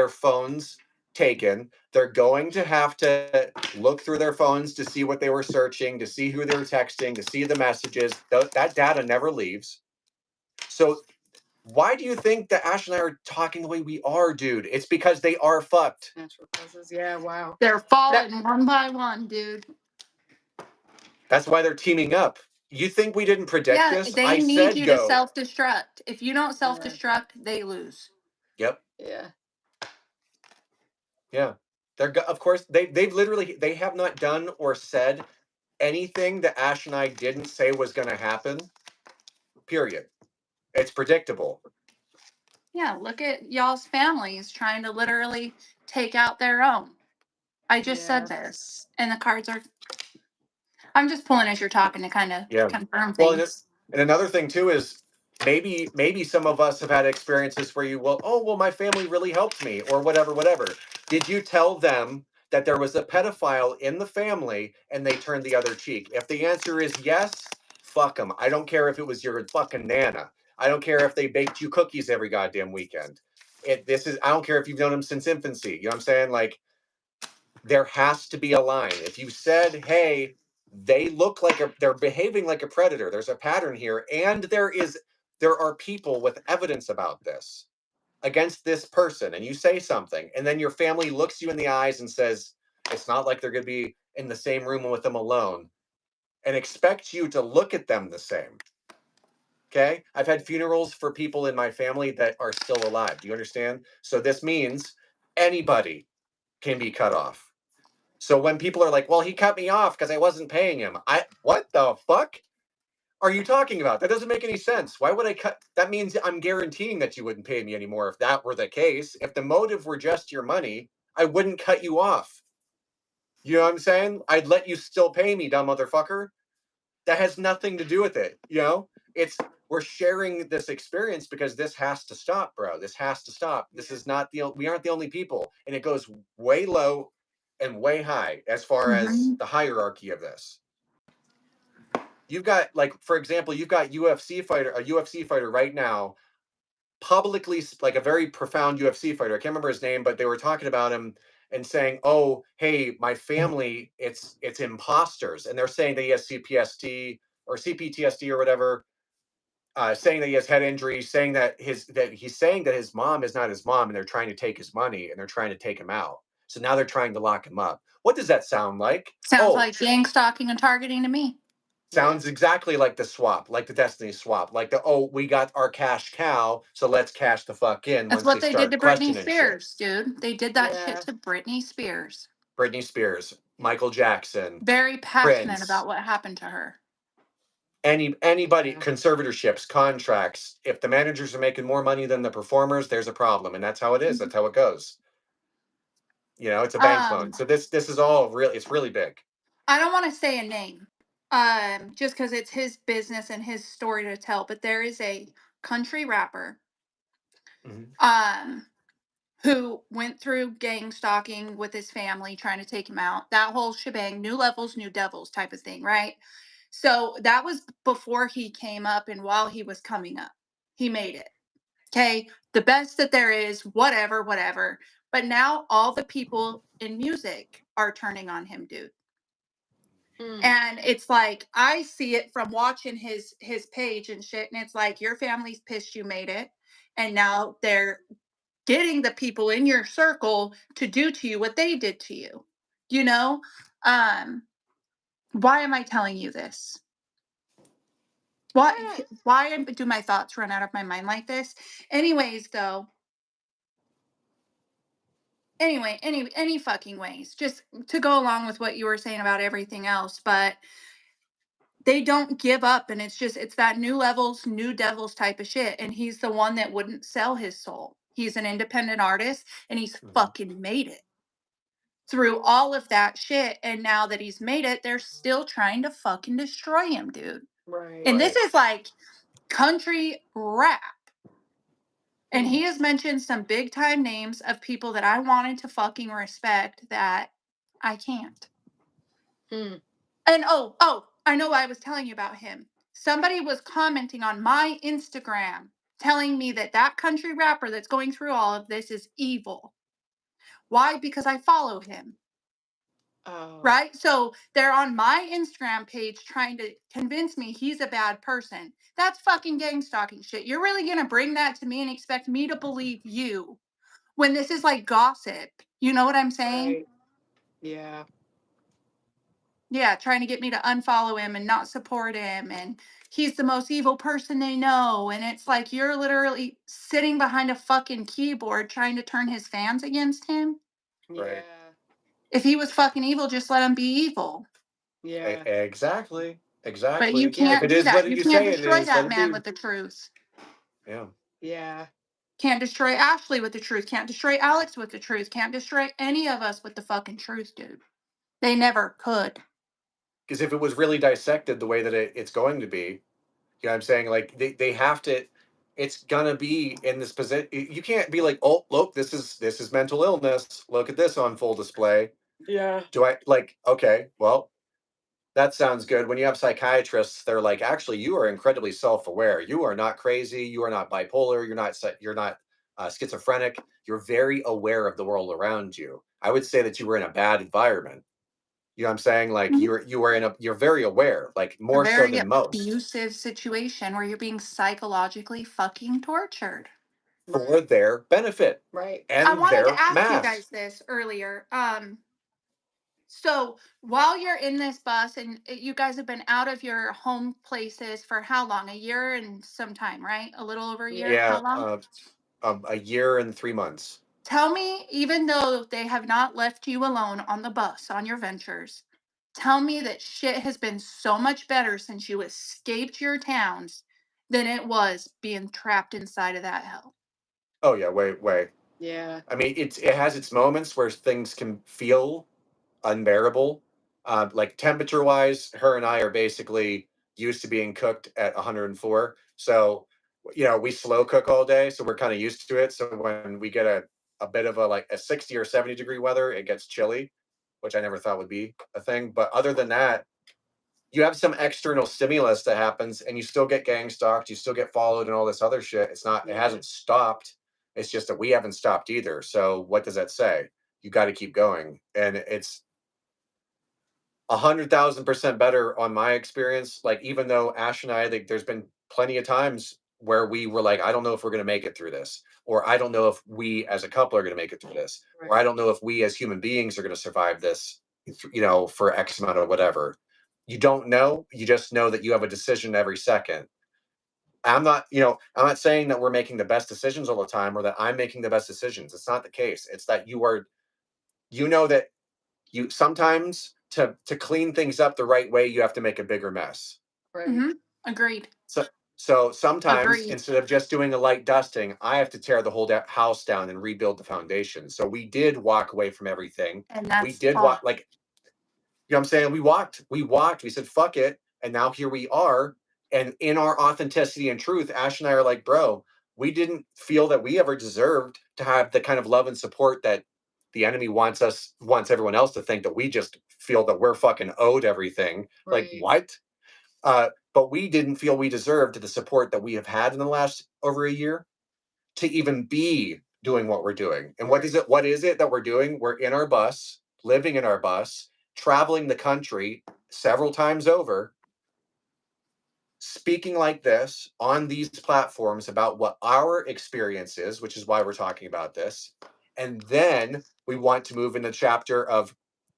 phones taken. They're going to have to look through their phones to see what they were searching, to see who they were texting, to see the messages. That data never leaves. So why do you think that Ash and I are talking the way we are, dude? It's because they are fucked. Natural causes. Yeah, wow. They're falling one by one, dude. That's why they're teaming up. You think we didn't predict this? They need you to self-destruct. If you don't self-destruct, they lose. Yep. Yeah. Yeah. Of course, they've literally, they have not done or said anything that Ash and I didn't say was going to happen. Period. It's predictable. Yeah, look at y'all's families trying to literally take out their own. I just said this, and the cards are. I'm just pulling as you're talking to kind of confirm things. Well, and another thing too is, maybe some of us have had experiences where my family really helped me, or whatever. Did you tell them that there was a pedophile in the family and they turned the other cheek? If the answer is yes, fuck them. I don't care if it was your fucking nana. I don't care if they baked you cookies every goddamn weekend. I don't care if you've known them since infancy. You know what I'm saying? Like, there has to be a line. If you said, hey, they look like they're behaving like a predator, there's a pattern here, and there are people with evidence about this against this person, and you say something, and then your family looks you in the eyes and says, it's not like they're going to be in the same room with them alone, and expect you to look at them the same. Okay? I've had funerals for people in my family that are still alive. Do you understand? So this means anybody can be cut off. So when people are like, well, he cut me off because I wasn't paying him. What the fuck are you talking about? That doesn't make any sense. Why would I cut? That means I'm guaranteeing that you wouldn't pay me anymore if that were the case. If the motive were just your money, I wouldn't cut you off. You know what I'm saying? I'd let you still pay me, dumb motherfucker. That has nothing to do with it. We're sharing this experience because this has to stop, bro. This has to stop. This is not we aren't the only people. And it goes way low and way high as far as the hierarchy of this. You've got, like, for example, you've got a UFC fighter right now publicly, like a very profound UFC fighter. I can't remember his name, but they were talking about him and saying, "Oh, hey, my family, it's imposters," and they're saying that he has CPST or CPTSD or whatever, saying that he has head injuries, saying that he's saying that his mom is not his mom, and they're trying to take his money and they're trying to take him out. So now they're trying to lock him up. What does that sound like? Sounds like gang stalking and targeting to me. Sounds exactly like the swap, like the Destiny swap, like we got our cash cow, so let's cash the fuck in. That's Once what they they did start to Britney questioning shit. Spears, dude. They did that shit to Britney Spears. Britney Spears, Michael Jackson, Very passionate Prince, about what happened to her. Anybody, conservatorships, contracts. If the managers are making more money than the performers, there's a problem, and that's how it is. That's how it goes. You know, it's a bank loan. So this is all real. It's really big. I don't want to say a name, just because it's his business and his story to tell. But there is a country rapper, who went through gang stalking with his family, trying to take him out. That whole shebang, new levels, new devils type of thing, right? So that was before he came up, and while he was coming up, he made it. Okay, the best that there is, whatever, whatever. But now all the people in music are turning on him, dude. And it's like, I see it from watching his page and shit, and it's like, your family's pissed you made it, and now they're getting the people in your circle to do to you what they did to you. You know? Why am I telling you this? Why do my thoughts run out of my mind like this? Anyways, though. Anyway, any fucking ways. Just to go along with what you were saying about everything else, but they don't give up, and it's that new levels, new devils type of shit. And he's the one that wouldn't sell his soul. He's an independent artist, and he's fucking made it through all of that shit. And now that he's made it, they're still trying to fucking destroy him, dude. Right. And this is like country rap. And he has mentioned some big time names of people that I wanted to fucking respect that I can't. And I know I was telling you about him. Somebody was commenting on my Instagram telling me that country rapper that's going through all of this is evil. Why? Because I follow him. Oh. Right? So they're on my Instagram page trying to convince me he's a bad person. That's fucking gang stalking shit. You're really going to bring that to me and expect me to believe you when this is like gossip. You know what I'm saying? Right. Yeah. Yeah, trying to get me to unfollow him and not support him, and he's the most evil person they know. And it's like, you're literally sitting behind a fucking keyboard trying to turn his fans against him. Yeah. If he was fucking evil, just let him be evil. Yeah. Exactly. But you can't do that. You can't destroy that man with the truth. Yeah. Yeah. Can't destroy Ashley with the truth. Can't destroy Alex with the truth. Can't destroy any of us with the fucking truth, dude. They never could. Because if it was really dissected the way that it's going to be, you know what I'm saying? Like they have to, it's gonna be in this position. You can't be like, oh, look, this is mental illness. Look at this on full display. Yeah. Do I like, okay, well, that sounds good. When you have psychiatrists, they're like, actually, you are incredibly self-aware. You are not crazy. You are not bipolar. You're not schizophrenic. You're very aware of the world around you. I would say that you were in a bad environment. You know what I'm saying? Like you're very aware, like more so than most. Abusive situation where you're being psychologically fucking tortured for their benefit. Right. And I wanted their to ask mass. you guys this earlier. So while you're in this bus and you guys have been out of your home places for how long? A year and some time, right? A little over a year? Yeah, How long? a year and 3 months. Tell me, even though they have not left you alone on the bus on your ventures, tell me that shit has been so much better since you escaped your towns than it was being trapped inside of that hell. Oh yeah, way. Yeah. I mean, it has its moments where things can feel unbearable. Like temperature wise, her and I are basically used to being cooked at 104. So, you know, we slow cook all day, so we're kind of used to it. So when we get a bit of a 60 or 70 degree weather, it gets chilly, which I never thought would be a thing. But other than that, you have some external stimulus that happens and you still get gang stalked, you still get followed and all this other shit. It's not, it hasn't stopped. It's just that we haven't stopped either. So what does that say? You got to keep going. And it's 100,000% better on my experience. Like, even though Ash and I, there's been plenty of times where we were like, I don't know if we're going to make it through this, or I don't know if we as a couple are going to make it through this, or I don't know if we as human beings are going to survive this, for X amount of whatever. You don't know. You just know that you have a decision every second. I'm not saying that we're making the best decisions all the time or that I'm making the best decisions. It's not the case. It's that that you sometimes to clean things up the right way, you have to make a bigger mess. Right. Mm-hmm. Agreed. So sometimes instead of just doing a light dusting, I have to tear the whole house down and rebuild the foundation. So we did walk away from everything. And that's we did walk, like, you know what I'm saying? We walked, we said, fuck it. And now here we are. And in our authenticity and truth, Ash and I are like, bro, we didn't feel that we ever deserved to have the kind of love and support that the enemy wants everyone else to think, that we just feel that we're fucking owed everything. Right. Like, what? But we didn't feel we deserved the support that we have had in the last over a year to even be doing what we're doing. And what is it that we're doing? We're in our bus, living in our bus, traveling the country several times over, speaking like this on these platforms about what our experience is, which is why we're talking about this. And then we want to move into the chapter of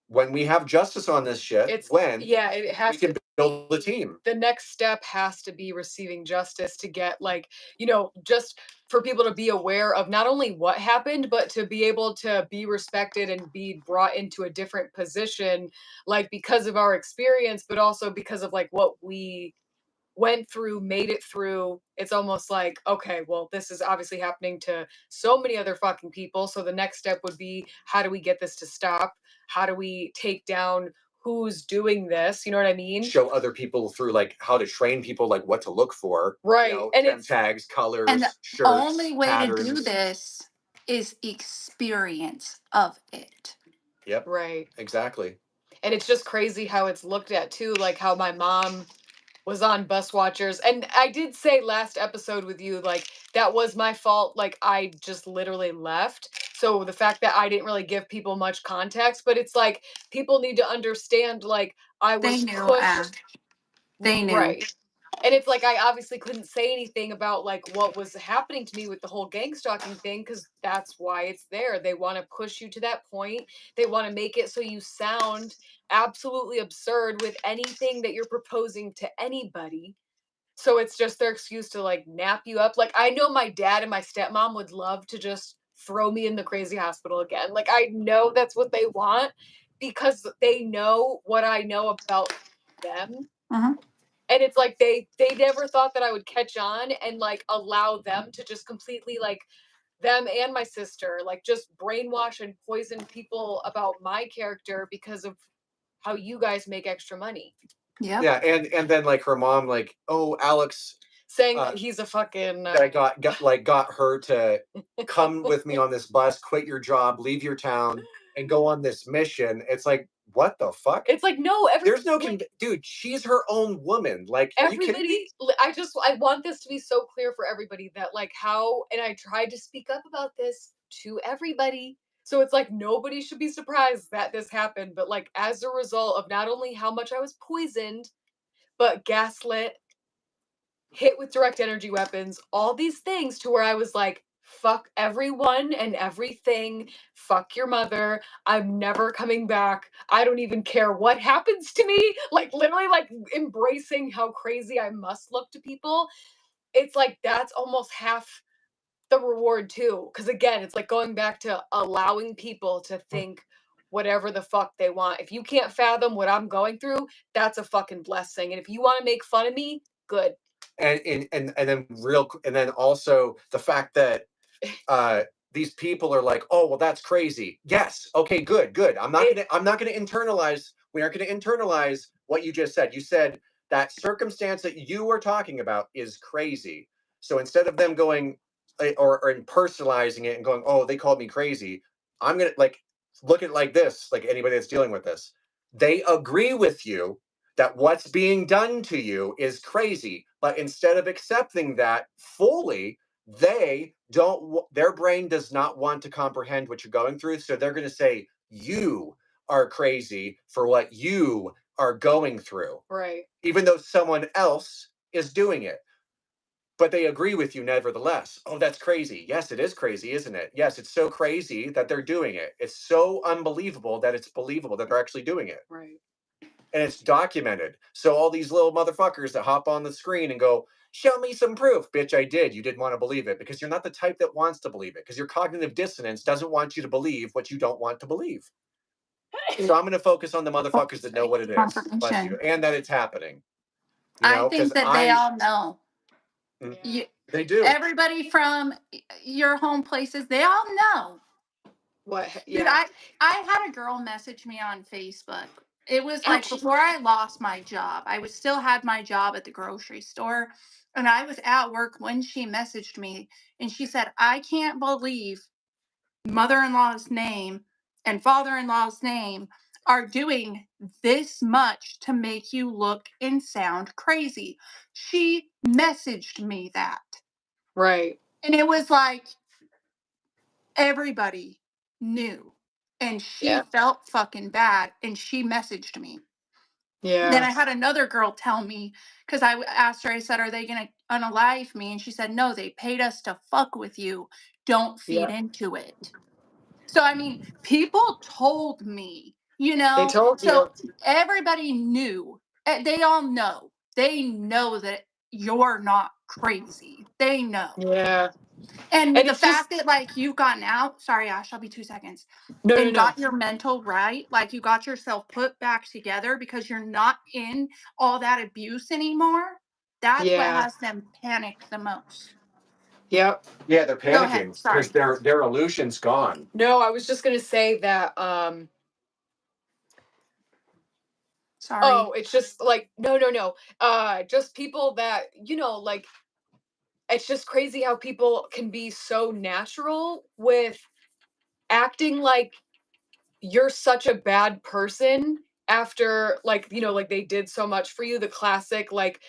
when we have justice on this shit, it has we can build a team. The next step has to be receiving justice to get, just for people to be aware of not only what happened, but to be able to be respected and be brought into a different position, because of our experience, but also because of what we went through, made it through. It's almost like, okay, well, this is obviously happening to so many other fucking people. So the next step would be, how do we get this to stop? How do we take down who's doing this? You know what I mean? Show other people through how to train people, what to look for. Right. And it's tags, colors, and the shirts, only way patterns. to do this is experience of it. Yep. Right. Exactly. And it's just crazy how it's looked at too, how my mom was on Bus Watchers. And I did say last episode with you, that was my fault. I just literally left. So the fact that I didn't really give people much context, but it's people need to understand, I was pushed. They knew. Right. And it's I obviously couldn't say anything about what was happening to me with the whole gang stalking thing, because that's why it's there. They want to push you to that point. They want to make it so you sound absolutely absurd with anything that you're proposing to anybody. So it's just their excuse to nap you up. I know my dad and my stepmom would love to just throw me in the crazy hospital again. I know that's what they want, because they know what I know about them. Uh-huh. And it's they never thought that I would catch on and allow them to just completely them and my sister just brainwash and poison people about my character because of how you guys make extra money. Yeah. Yeah, and then her mom, oh, Alex, saying that he's a fucking that I got her to come with me on this bus, quit your job, leave your town, and go on this mission. It's what the fuck? It's no, there's no dude, she's her own woman. Are you kidding me? I want this to be so clear for everybody that how, and I tried to speak up about this to everybody. So it's nobody should be surprised that this happened, but as a result of not only how much I was poisoned, but gaslit, hit with direct energy weapons, all these things, to where I was fuck everyone and everything. Fuck your mother. I'm never coming back. I don't even care what happens to me. Literally embracing how crazy I must look to people. It's that's almost half the reward too. Cause again, it's going back to allowing people to think whatever the fuck they want. If you can't fathom what I'm going through, that's a fucking blessing. And if you want to make fun of me, good. And then also the fact that these people are oh, well, that's crazy. Yes. Okay, good. I'm not gonna internalize. We aren't gonna internalize what you just said. You said that circumstance that you were talking about is crazy. So instead of them going or personalizing it and going, oh, they called me crazy, I'm gonna look at it like this, anybody that's dealing with this. They agree with you that what's being done to you is crazy. But instead of accepting that fully, their brain does not want to comprehend what you're going through. So they're going to say, you are crazy for what you are going through. Right. Even though someone else is doing it. But they agree with you nevertheless. Oh, that's crazy. Yes, it is crazy, isn't it? Yes, it's so crazy that they're doing it. It's so unbelievable that it's believable that they're actually doing it. Right. And it's documented. So all these little motherfuckers that hop on the screen and go, show me some proof. Bitch, I did. You didn't want to believe it because you're not the type that wants to believe it, because your cognitive dissonance doesn't want you to believe what you don't want to believe. So I'm going to focus on the motherfuckers that know what it is. Bless you. And that it's happening. I think that they all know. They do. Everybody from your home places, they all know. What? Yeah. Dude, I had a girl message me on Facebook. It was like before I lost my job. I was still had my job at the grocery store, and I was at work when she messaged me, and she said, I can't believe mother-in-law's name and father-in-law's name are doing this much to make you look and sound crazy. She messaged me that. Right. And it was like everybody knew. And she felt fucking bad. And she messaged me. Yeah. Then I had another girl tell me, because I asked her, I said, are they going to unalive me? And she said, no, they paid us to fuck with you. Don't feed into it. So, I mean, people told me, you know. They told you. So everybody knew. They all know. They know that you're not crazy. They know. Yeah. And the fact that, like, you've gotten out. Sorry, Ash, I'll be 2 seconds. No. Got your mental right. Like, you got yourself put back together because you're not in all that abuse anymore. That's what has them panicked the most. Yep. Yeah, they're panicking because their illusion's gone. No, I was just gonna say that. Sorry. Oh, it's just like no. Just people that like. It's just crazy how people can be so natural with acting like you're such a bad person after like like they did so much for you. The classic like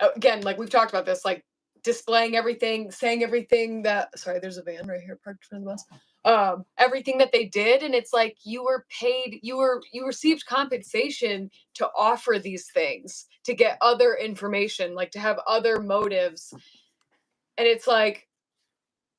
again, like we've talked about this, like displaying everything, saying everything that sorry, there's a van right here parked in front of the bus. Everything that they did, and it's like you were paid, you received compensation to offer these things, to get other information, like to have other motives. And it's like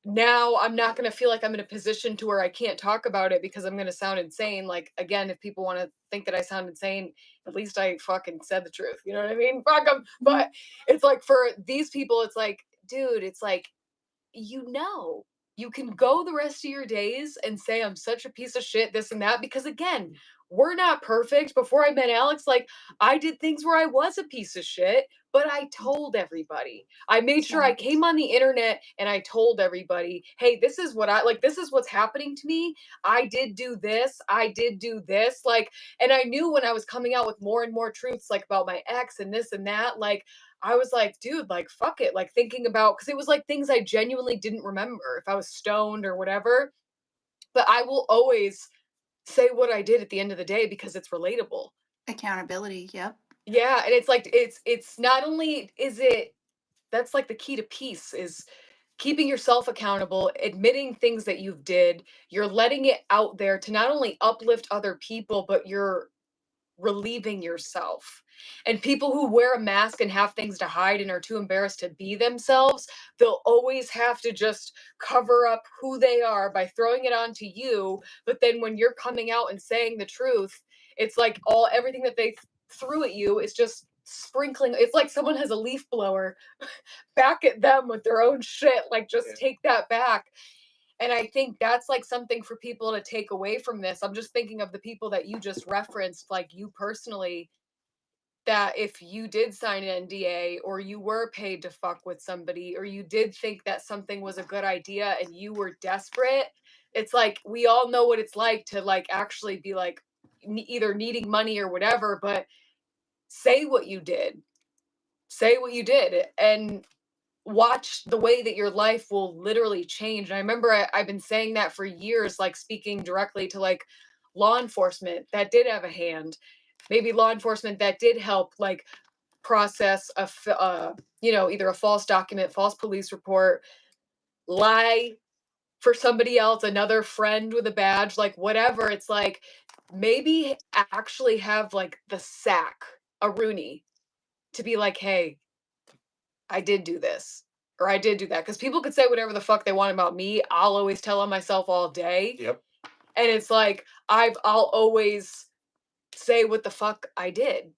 now I'm not going to feel like I'm in a position to where I can't talk about it because I'm going to sound insane. Like, again, if people want to think that I sound insane, at least I fucking said the truth. You know what I mean? Fuck them. But it's like for these people, it's like, dude, it's like, you can go the rest of your days and say I'm such a piece of shit, this and that, because again, we're not perfect. Before I met Alex, like I did things where I was a piece of shit, but I told everybody. I made sure I came on the internet and I told everybody, hey, this is what this is what's happening to me. I did do this. I did do this. Like, and I knew when I was coming out with more and more truths, like about my ex and this and that, like, I was like, dude, like, fuck it. Like thinking about, cause it was like things I genuinely didn't remember if I was stoned or whatever, but I will always say what I did at the end of the day because it's relatable. Accountability. Yep. Yeah. And it's like, it's not only is it, that's like the key to peace is keeping yourself accountable, admitting things that you've did, you're letting it out there to not only uplift other people, but you're relieving yourself. And people who wear a mask and have things to hide and are too embarrassed to be themselves, they'll always have to just cover up who they are by throwing it onto you. But then when you're coming out and saying the truth, it's like everything that they threw at you is just sprinkling. It's like someone has a leaf blower back at them with their own shit. Like, just take that back. And I think that's like something for people to take away from this. I'm just thinking of the people that you just referenced, like you personally, that if you did sign an NDA or you were paid to fuck with somebody or you did think that something was a good idea and you were desperate, it's like we all know what it's like to like actually be like either needing money or whatever, but say what you did. Say what you did and watch the way that your life will literally change. And I remember I've been saying that for years, like speaking directly to like law enforcement that did have a hand. maybe law enforcement that did help like process you know, either a false document, false police report, lie for somebody else, another friend with a badge, like whatever. It's like maybe actually have like the sack, a Rooney, to be like, hey, I did do this or I did do that. Because people could say whatever the fuck they want about me. I'll always tell on myself all day. Yep. And it's like I'll always say what the fuck I did.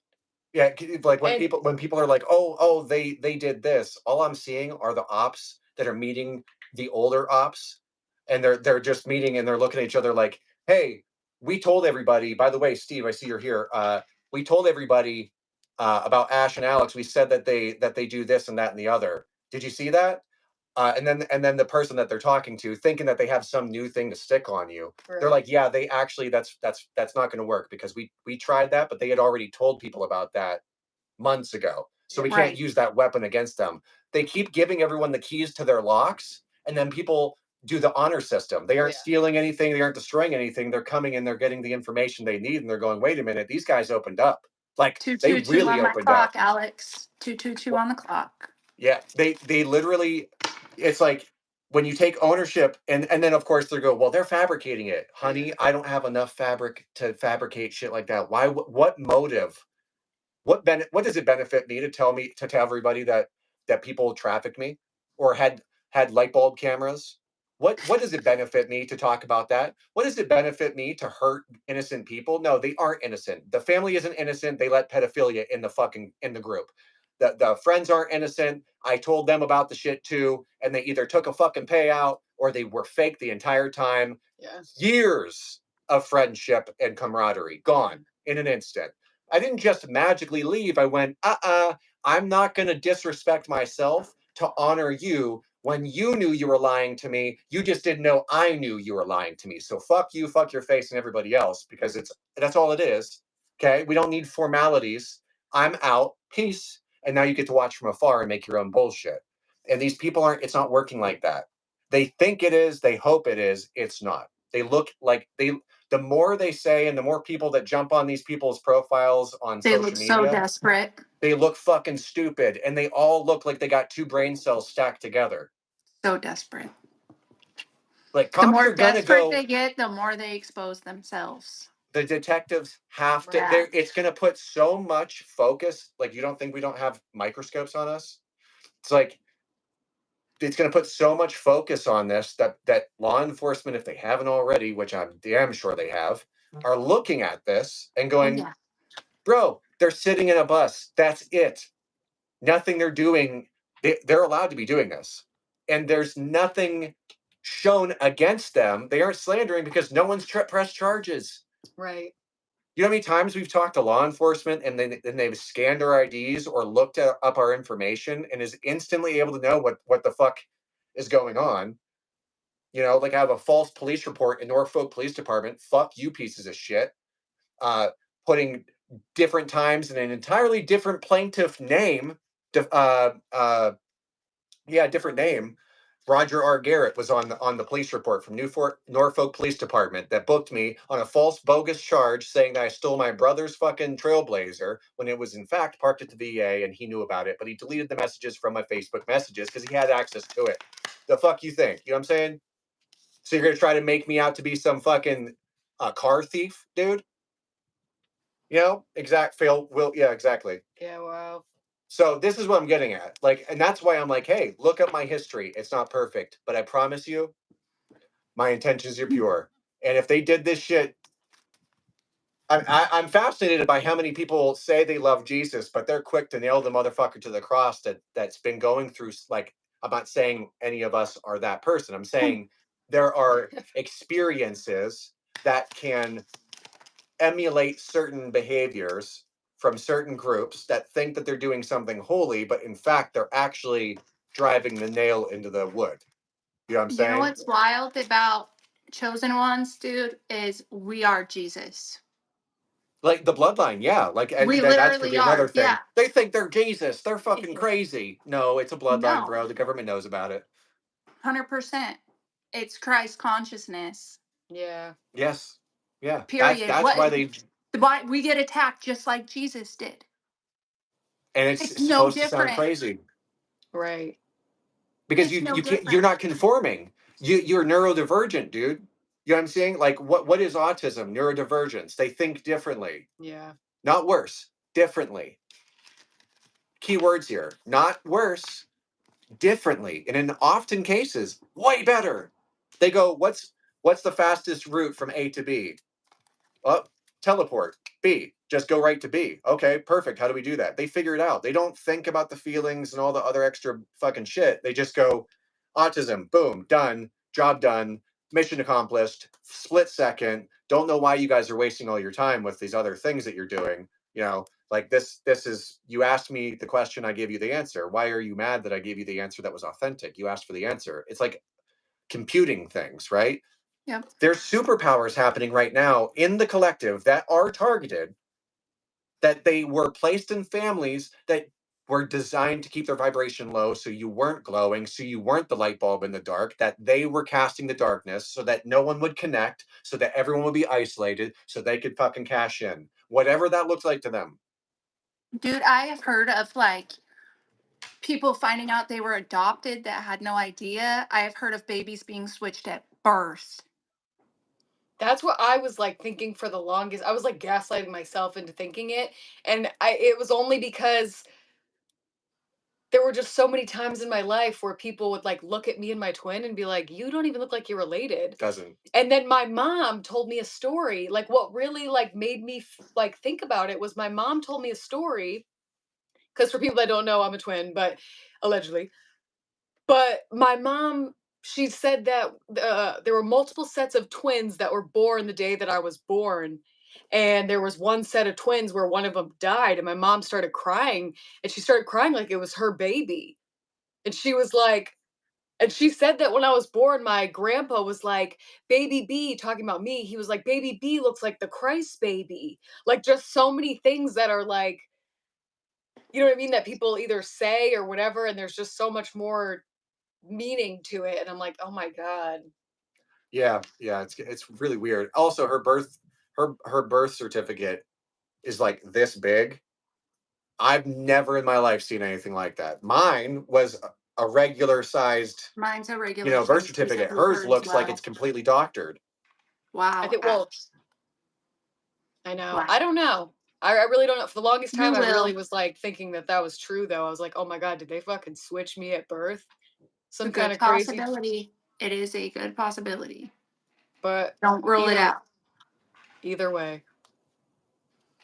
Yeah, like when And people are like, oh, they did this. All I'm seeing are the ops that are meeting the older ops, and they're just meeting and they're looking at each other like, hey, we told everybody. By the way, Steve, I see you're here. We told everybody about Ash and Alex. We said that they do this and that and the other. Did you see that? And then the person that they're talking to, thinking that they have some new thing to stick on you, they're like, yeah, they actually that's not going to work because we tried that, but they had already told people about that months ago, so we can't use that weapon against them. They keep giving everyone the keys to their locks, and then people do the honor system. They aren't stealing anything, they aren't destroying anything. They're coming and they're getting the information they need, and they're going, wait a minute, these guys opened up. Like they 222 really on my opened clock, up. Alex. 222 on the clock. Yeah, they literally, it's like when you take ownership and then of course they go, well, they're fabricating it. Honey, I don't have enough fabric to fabricate shit like that. Why? What motive? What does it benefit me to tell everybody that people trafficked me or had light bulb cameras? What does it benefit me to talk about that? What does it benefit me to hurt innocent people? No, they aren't innocent. The family isn't innocent. They let pedophilia in the group. The friends aren't innocent. I told them about the shit too, and they either took a fucking payout or they were fake the entire time. yeah. Years of friendship and camaraderie gone in an instant. I didn't just magically leave. I went, I'm not going to disrespect myself to honor you when you knew you were lying to me. You just didn't know I knew you were lying to me. So fuck you, fuck your face and everybody else, because that's all it is. Okay? We don't need formalities. I'm out. Peace. And now you get to watch from afar and make your own bullshit. And these people it's not working like that. They think it is, they hope it is, it's not. They look like the more they say and the more people that jump on these people's profiles on They social look media, so desperate. they look fucking stupid, and they all look like they got two brain cells stacked together. So desperate. Like the more desperate they get, the more they expose themselves. The detectives have to. It's going to put so much focus. Like, you don't think we don't have microscopes on us? It's like it's going to put so much focus on this that law enforcement, if they haven't already, which I'm damn sure they have, are looking at this and going, bro, they're sitting in a bus. That's it. Nothing they're doing. They're allowed to be doing this. And there's nothing shown against them. They aren't slandering because no one's pressed charges. Right. You know how many times we've talked to law enforcement and then they've scanned our IDs or looked up our information and is instantly able to know what the fuck is going on. You know, like I have a false police report in Norfolk Police Department. Fuck you, pieces of shit. Putting different times in an entirely different plaintiff name. Different name. Roger R. Garrett was on the police report from Norfolk Police Department that booked me on a false bogus charge saying that I stole my brother's fucking Trailblazer when it was in fact parked at the VA and he knew about it, but he deleted the messages from my Facebook messages because he had access to it. The fuck you think? You know what I'm saying? So you're gonna try to make me out to be some fucking car thief, dude? You know? Exactly. Yeah, wow. So this is what I'm getting at. Like, and that's why I'm like, hey, look up my history. It's not perfect, but I promise you, my intentions are pure. And if they did this shit, I'm fascinated by how many people say they love Jesus, but they're quick to nail the motherfucker to the cross that's been going through. Like, I'm not saying any of us are that person. I'm saying there are experiences that can emulate certain behaviors from certain groups that think that they're doing something holy, but in fact, they're actually driving the nail into the wood. You know what I'm saying? You know what's wild about chosen ones, dude, is we are Jesus. Like the bloodline, yeah. Like, and we that's gonna be another thing. Yeah. They think they're Jesus. They're fucking crazy. No, it's a bloodline, bro. The government knows about it. 100%. It's Christ consciousness. Yeah. Yes. Yeah. Period. That's why they Why we get attacked just like Jesus did. And it's no supposed to sound different. crazy. Right. Because It's no you can't, you're different. not conforming. You're neurodivergent, dude. You know what I'm saying? Like what is autism? Neurodivergence. They think differently. Yeah. Not worse, differently. Key words here. Not worse, differently. And in often cases, way better. They go, what's the fastest route from A to B? Oh, teleport. B. Just go right to B. Okay, perfect. How do we do that? They figure it out. They don't think about the feelings and all the other extra fucking shit. They just go, autism, boom, done, job done, mission accomplished, split second. Don't know why you guys are wasting all your time with these other things that you're doing. You know, like this is, you asked me the question, I gave you the answer. Why are you mad that I gave you the answer that was authentic? You asked for the answer. It's like computing things, right? Yep. There's superpowers happening right now in the collective that are targeted, that they were placed in families that were designed to keep their vibration low, so you weren't glowing, so you weren't the light bulb in the dark, that they were casting the darkness so that no one would connect, so that everyone would be isolated, so they could fucking cash in. Whatever that looks like to them. Dude, I have heard of like people finding out they were adopted that had no idea. I have heard of babies being switched at birth. That's what I was like thinking for the longest. I was like gaslighting myself into thinking it. And it was only because there were just so many times in my life where people would like look at me and my twin and be like, you don't even look like you're related. Doesn't. And then my mom told me a story. Like what really like made me like think about it was my mom told me a story. Because for people that don't know, I'm a twin, but allegedly. But my mom, she said that there were multiple sets of twins that were born the day that I was born. And there was one set of twins where one of them died, and my mom started crying, and she started crying like it was her baby. And she was like, and she said that when I was born, my grandpa was like, baby B, talking about me, he was like, baby B looks like the Christ baby. Like, just so many things that are like, you know what I mean? That people either say or whatever, and there's just so much more meaning to it. And I'm like, oh my God. Yeah, it's really weird. Also, her birth certificate is like this big. I've never in my life seen anything like that. Mine was a regular sized, Mine's a regular birth size piece certificate. of Hers paper as looks like well. it's completely doctored. Wow. I think, well, I know. Wow. I don't know. I really don't know. For the longest time, You I really will. was like thinking that that was true, though. I was like, oh my God, did they fucking switch me at birth? It's a Some kind good of crazy. possibility. It is a good possibility. But Don't rule it out. Either way.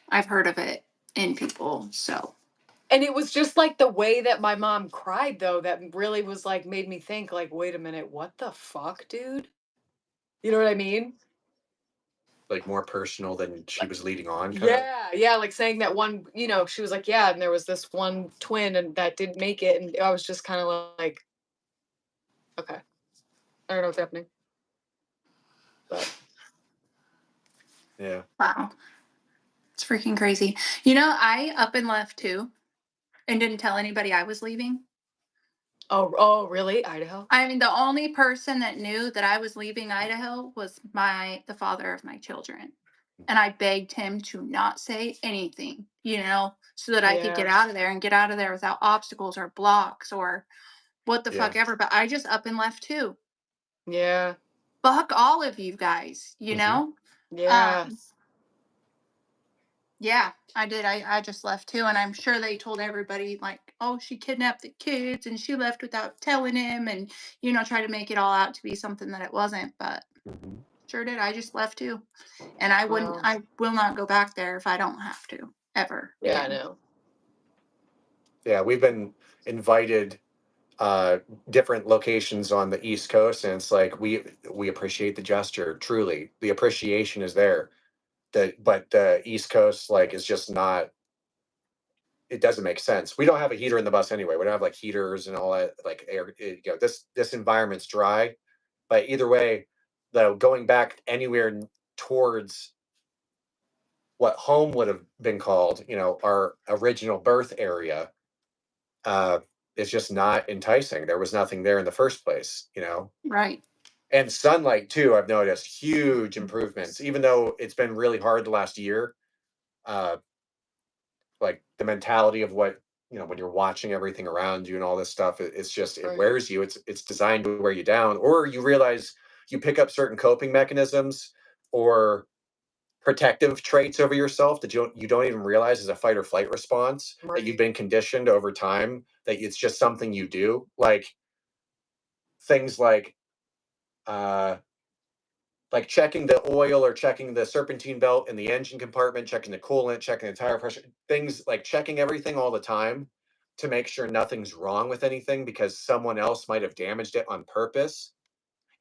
I've heard of it in people, so. And it was just like the way that my mom cried, though, that really was like, made me think, like, wait a minute, what the fuck, dude? You know what I mean? Like more personal than she was leading on. Yeah, like saying that one, she was like, yeah, and there was this one twin and that didn't make it, and I was just kind of like, okay, I don't know what's happening, but Yeah. Wow. It's freaking crazy. I up and left too and didn't tell anybody I was leaving. oh, really? Idaho? I mean, the only person that knew that I was leaving Idaho was the father of my children. And I begged him to not say anything, so that I could get out of there and get out of there without obstacles or blocks or what the fuck ever. But I just up and left too. Yeah. Fuck all of you guys, Yeah. Yeah, I did. I just left too. And I'm sure they told everybody like, oh, she kidnapped the kids and she left without telling him and, try to make it all out to be something that it wasn't. But sure did. I just left too. And I will not go back there if I don't have to ever. Yeah, I know. Yeah, we've been invited different locations on the East Coast, and it's like we appreciate the gesture. Truly, the appreciation is there. But the East Coast is just not. It doesn't make sense. We don't have a heater in the bus anyway. We don't have like heaters and all that. Like air. This environment's dry. But either way, though, going back anywhere towards what home would have been called, our original birth area, it's just not enticing. There was nothing there in the first place, Right. And sunlight too, I've noticed huge improvements, even though it's been really hard the last year. like the mentality of what, you know, when you're watching everything around you and all this stuff, it's just, it Right. wears you. It's designed to wear you down, or you realize you pick up certain coping mechanisms or protective traits over yourself that you don't even realize is a fight or flight response that you've Right. been conditioned over time, that it's just something you do, like things like checking the oil or checking the serpentine belt in the engine compartment, checking the coolant, checking the tire pressure, things like checking everything all the time to make sure nothing's wrong with anything because someone else might have damaged it on purpose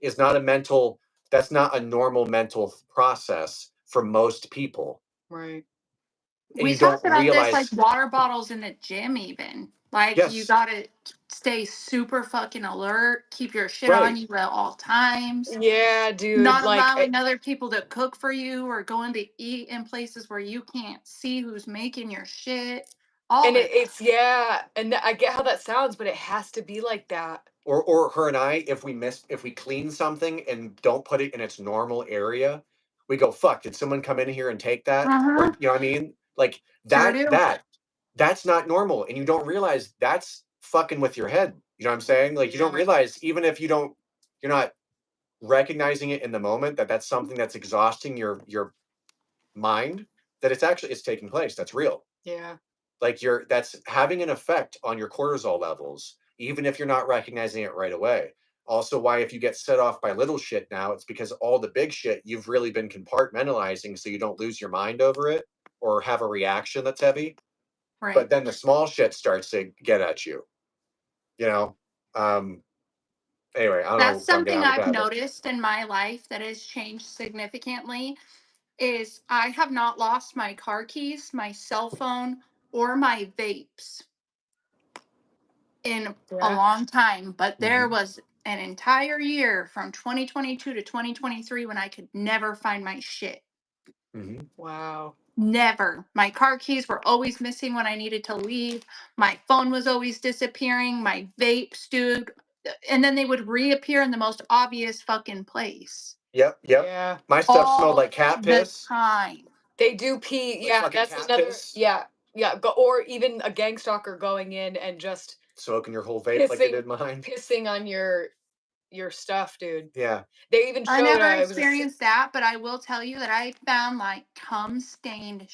is not a mental, that's not a normal mental process for most people. Right. And We you don't talked about this, like realize, water bottles in the gym, even. Like, you yes, gotta stay super fucking alert, keep your shit on right. you at all times, Yeah, dude. not Like, allowing other people to cook for you or going to eat in places where you can't see who's making your shit. All and of that. it's yeah, and I get how that sounds, but it has to be like that. Or her and I, if we clean something and don't put it in its normal area, we go, fuck, did someone come in here and take that? Or Uh-huh. you know what I mean? Like Sure do. that's not normal. And you don't realize that's fucking with your head. You know what I'm saying? Like you don't Yeah. realize, even if you're not recognizing it in the moment, that that's something that's exhausting your mind, that it's taking place. That's real. Yeah. Like that's having an effect on your cortisol levels, even if you're not recognizing it right away. Also, why if you get set off by little shit now, it's because all the big shit you've really been compartmentalizing so you don't lose your mind over it or have a reaction that's heavy. Right. But then the small shit starts to get at you, you know. Anyway, I don't know That's if I'm getting something out of I've that, but noticed in my life that has changed significantly is I have not lost my car keys, my cell phone, or my vapes in a Yeah. long time. But there Mhm. was an entire year from 2022 to 2023 when I could never find my shit. Mhm. Wow. Never. My car keys were always missing when I needed to leave. My phone was always disappearing. My vapes, dude. And then they would reappear in the most obvious fucking place. Yep. Yeah. My stuff smelled All like cat the piss, time. They do pee. like Yeah, fucking that's cat another. piss, Yeah. Yeah. Or even a gang stalker going in and just soaking your whole vape like they did pissing mine. pissing on your stuff, dude. Yeah. They even I showed never it was experienced that, but I will tell you that I found like cum stained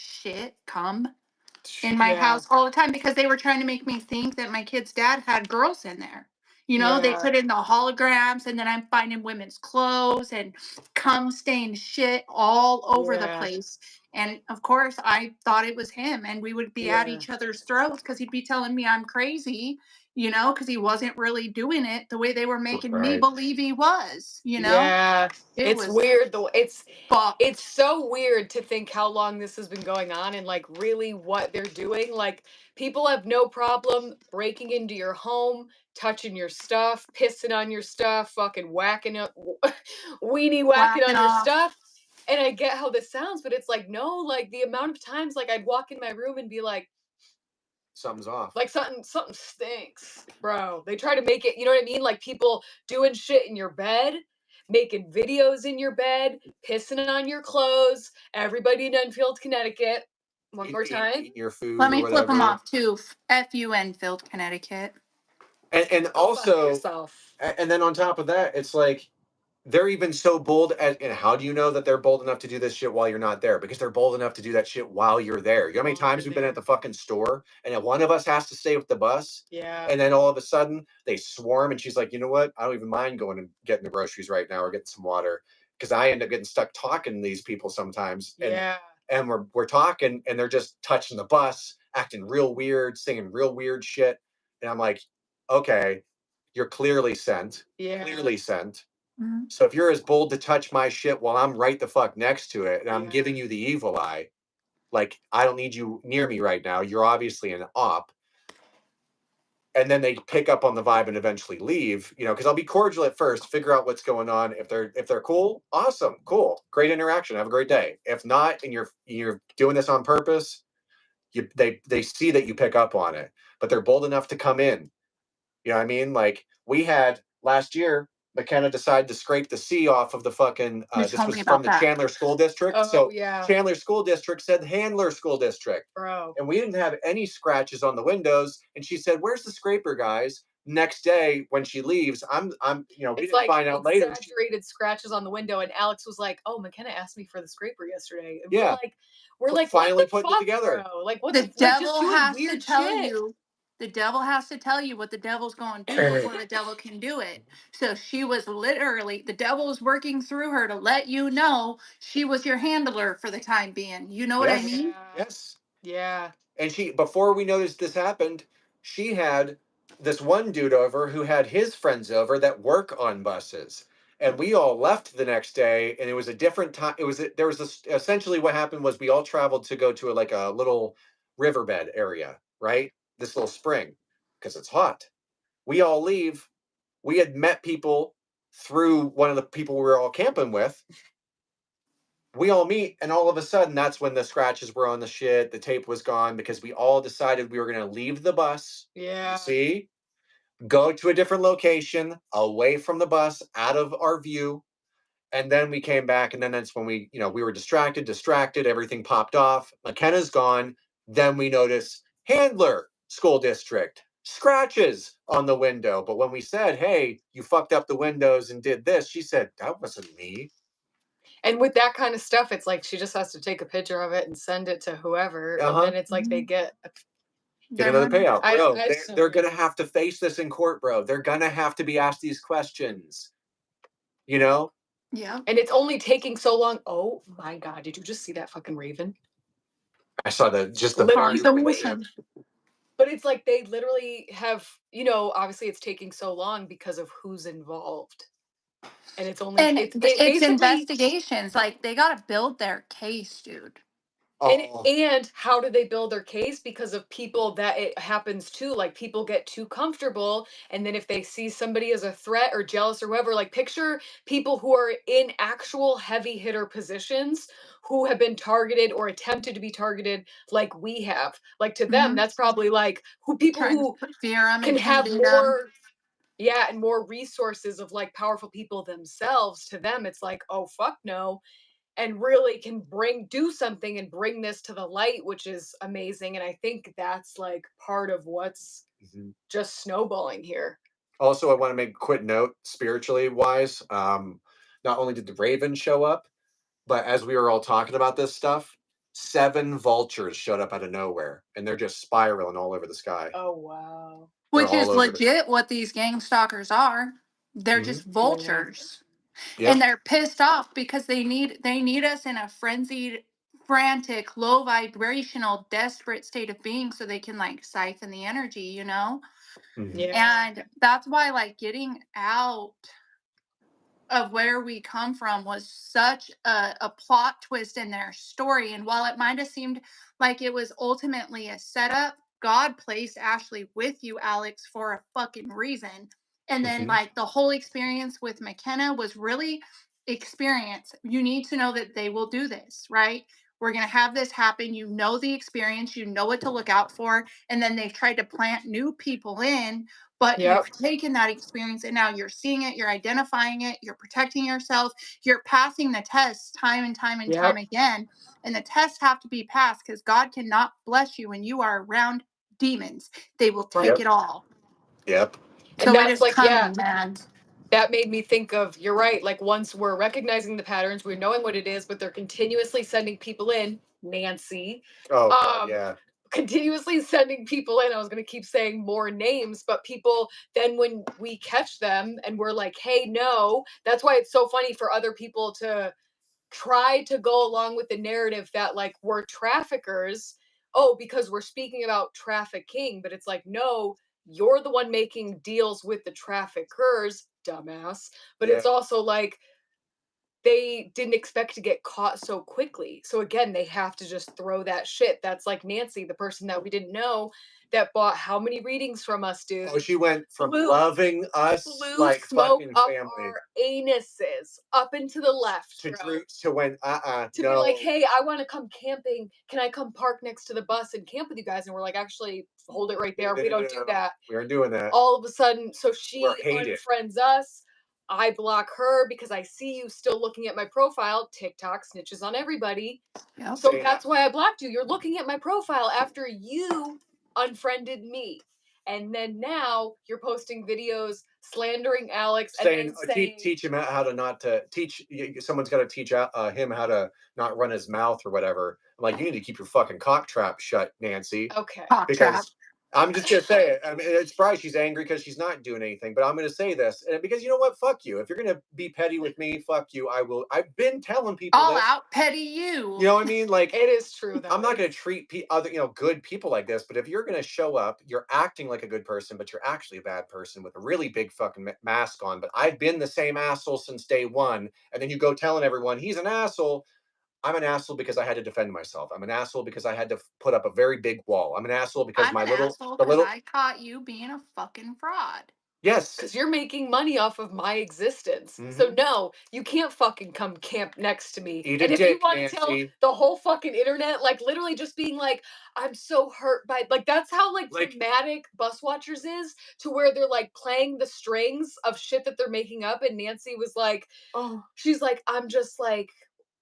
cum in my yeah. house all the time because they were trying to make me think that my kid's dad had girls in there. You know, they Yeah. put in the holograms, and then I'm finding women's clothes and cum stained shit all over the Yeah. place. And of course, I thought it was him, and we would be at Yeah. each other's throats because he'd be telling me I'm crazy, you know, because he wasn't really doing it the way they were making me Right. believe he was, you know? Yeah. It It's was weird though. It's fucked. so weird to think how long this has been going on and like really what they're doing. Like people have no problem breaking into your home, touching your stuff, pissing on your stuff, fucking whacking up weenie whacking Whacking on your off. stuff. And I get how this sounds, but it's like no, like the amount of times like I'd walk in my room and be Something's off. like something stinks, bro. They try to make it, you know what I mean? Like people doing shit in your bed, making videos in your bed, pissing on your clothes. Everybody in Enfield, Connecticut. One more time. Eating your food Let or me flip them whatever. off too. F-U Enfield, Connecticut. And Go fuck also, yourself. and then on top of that, it's like they're even so bold at, and how do you know that they're bold enough to do this shit while you're not there? Because they're bold enough to do that shit while you're there. You know how many While you're times we've been there. at the fucking store and then one of us has to stay with the bus, Yeah. and then all of a sudden they swarm and she's like, you know what? I don't even mind going and getting the groceries right now or getting some water, because I end up getting stuck talking to these people sometimes. Yeah. And we're talking and they're just touching the bus, acting real weird, saying real weird shit. And I'm like, okay, you're clearly sent. Yeah. Clearly sent. Mhm. So if you're as bold to touch my shit while I'm right the fuck next to it and I'm Yeah. giving you the evil eye, like I don't need you near me right now. You're obviously an op. And then they pick up on the vibe and eventually leave, you know, because I'll be cordial at first, figure out what's going on. If they're cool, awesome, cool, great interaction, have a great day. If not, and you're doing this on purpose, they see that you pick up on it, but they're bold enough to come in. You know what I mean? Like we had last year, McKenna decided to scrape the C off of the fucking, this was from the that. Chandler School District. Oh, So yeah. Chandler School District said Handler School District. Bro. And we didn't have any scratches on the windows. And she said, "Where's the scraper, guys?" Next day when she leaves, we It's didn't like find out later. exaggerated scratches on the window, and Alex was like, "Oh, McKenna asked me for the scraper yesterday." And Yeah. we're like, finally what the putting it fuck, together. bro? Like, what The just devil doing has to weird tell shit. you. The devil has to tell you what the devil's going to do before the devil can do it. So she was literally, the devil was working through her to let you know she was your handler for the time being. You know what I Yes. mean? Yes. Yeah. And she, before we noticed this happened, she had this one dude over who had his friends over that work on buses. And we all left the next day, and it was a different time. There was this, essentially what happened was we all traveled to go to like a little riverbed area, right? This little spring, because it's hot. We all leave. We had met people through one of the people we were all camping with. We all meet, and all of a sudden, that's when the scratches were on the shit. The tape was gone because we all decided we were going to leave the bus. Yeah. See, go to a different location, away from the bus, out of our view. And then we came back, and then that's when we were distracted. Everything popped off. McKenna's gone. Then we notice Handler School District scratches on the window. But when we said, "Hey, you fucked up the windows and did this," she said, "That wasn't me." And with that kind of stuff, it's like she just has to take a picture of it and send it to whoever, and then it's like they get another payout, bro. They're gonna assume. have to face this in court, bro. They're gonna have to be asked these questions. You know? Yeah. And it's only taking so long. Oh my god, did you just see that fucking raven? I saw the Literally Slow the motion. But it's like they literally have, obviously it's taking so long because of who's involved. And it's only And it's it's basically investigations. Like they got to build their case, dude. and how do they build their case? Because of people that it happens to, like people get too comfortable, and then if they see somebody as a threat or jealous or whatever, like picture people who are in actual heavy hitter positions who have been targeted or attempted to be targeted like we have. Like to them, that's probably like people Trying to who put fear on, can have intimidate them. yeah, and more resources of like powerful people themselves. To them, it's like, oh fuck no, and really can do something and bring this to the light, which is amazing. And I think that's like part of what's just snowballing here. Also, I want to make a quick note, spiritually wise. Not only did the raven show up, but as we were all talking about this stuff, 7 vultures showed up out of nowhere, and they're just spiraling all over the sky. Oh wow. Which is legit what these gang stalkers are. They're just vultures. Yep. And they're pissed off because they need us in a frenzied, frantic, low vibrational, desperate state of being so they can like siphon the energy, Yeah. And that's why like getting out of where we come from was such a plot twist in their story. And while it might have seemed like it was ultimately a setup, God placed Ashley with you, Alex, for a fucking reason. And then like the whole experience with McKenna was really experience. You need to know that they will do this, right? We're going to have this happen. You know the experience, you know what to look out for. And then they've tried to plant new people in, but you've taken that experience and now you're seeing it, you're identifying it, you're protecting yourself, you're passing the tests time and time and time again. And the tests have to be passed because God cannot bless you when you are around demons. They will take it all. Yep. So it is coming, man. That made me think of, you're right, like once we're recognizing the patterns, we're knowing what it is, but they're continuously sending people in, Nancy. Oh, God, yeah. Continuously sending people in. I was going to keep saying more names, but people, then when we catch them and we're like, hey, no, that's why it's so funny for other people to try to go along with the narrative that like we're traffickers. Oh, because we're speaking about trafficking, but it's like, no, you're the one making deals with the traffickers, dumbass. But it's also like they didn't expect to get caught so quickly. So again, they have to just throw that shit. That's like Nancy, the person that we didn't know that bought how many readings from us, dude? Oh, she went from loving us like fucking up family our anuses up into the left to when to be like, hey, I want to come camping. Can I come park next to the bus and camp with you guys? And we're like, actually, hold it right there. We don't do that. We aren't doing that. All of a sudden, so she unfriends us. I block her because I see you still looking at my profile. TikTok snitches on everybody. Yep. So that's why I blocked you. You're looking at my profile after you unfriended me. And then now you're posting videos slandering Alex saying, and then saying teach him how to not to teach. Someone's got to teach him how to not run his mouth or whatever. I'm like, you need to keep your fucking cock trap shut, Nancy. okay. Cock trap. Because I'm just gonna say it. I mean, it's probably she's angry because she's not doing anything. But I'm gonna say this, and because you know what? Fuck you. If you're gonna be petty with me, fuck you. I will. I've been telling people All this. out petty you. You know what I mean? Like, It is true though. I'm not going to treat other, good people like this, but if you're going to show up, you're acting like a good person, but you're actually a bad person with a really big fucking mask on. But I've been the same asshole since day one. And then you go telling everyone he's an asshole. I'm an asshole because I had to defend myself. I'm an asshole because I had to put up a very big wall. I'm an asshole because I'm an asshole because I caught you being a fucking fraud. Yes. Because you're making money off of my existence. So no, you can't fucking come camp next to me. Eat and if dick, you want to tell the whole fucking internet, like literally just being like, I'm so hurt by like that's how like dramatic Bus Watchers is, to where they're like playing the strings of shit that they're making up. And Nancy was like, oh, she's like, I'm just like,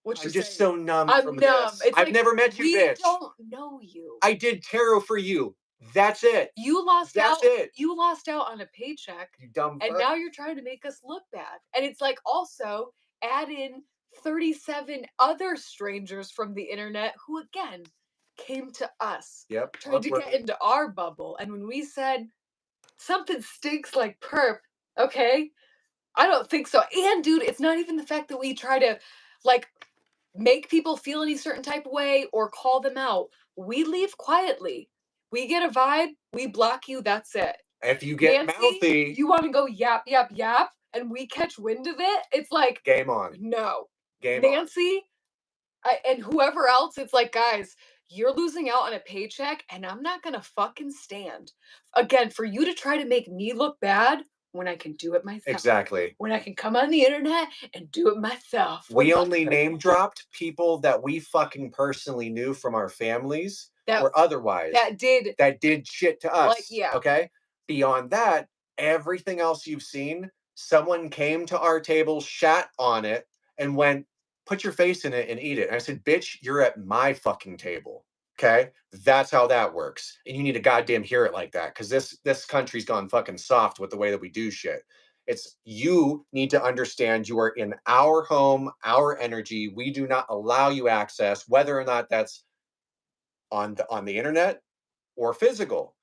I'm just so numb from this. It's I've never met you, bitch. We don't know you. I did tarot for you. That's it. You lost out. That's it. You lost out on a paycheck. You dumb fuck. And now you're trying to make us look bad. And it's like also add in 37 other strangers from the internet who again came to us. Yep. Tried to get into our bubble. And when we said something stinks like perp, okay, I don't think so. And dude, it's not even the fact that we try to like make people feel any certain type of way or call them out. We leave quietly. We get a vibe, we block you, that's it. If you get Nancy, mouthy, you want to go yap, yap, yap, and we catch wind of it, it's like, game on. No. Game on. Nancy, and whoever else, it's like, guys, you're losing out on a paycheck, and I'm not going to fucking stand. Again, for you to try to make me look bad when I can do it myself. Exactly. When I can come on the internet and do it myself. We only name dropped people that we fucking personally knew from our families or otherwise that did shit to us. Like, yeah. Okay. Beyond that, everything else you've seen, someone came to our table, shat on it, and went, put your face in it and eat it. And I said, bitch, you're at my fucking table. Okay, that's how that works. And you need to goddamn hear it like that, because this country's gone fucking soft with the way that we do shit. It's you need to understand you are in our home, our energy. We do not allow you access, whether or not that's on the internet or physical.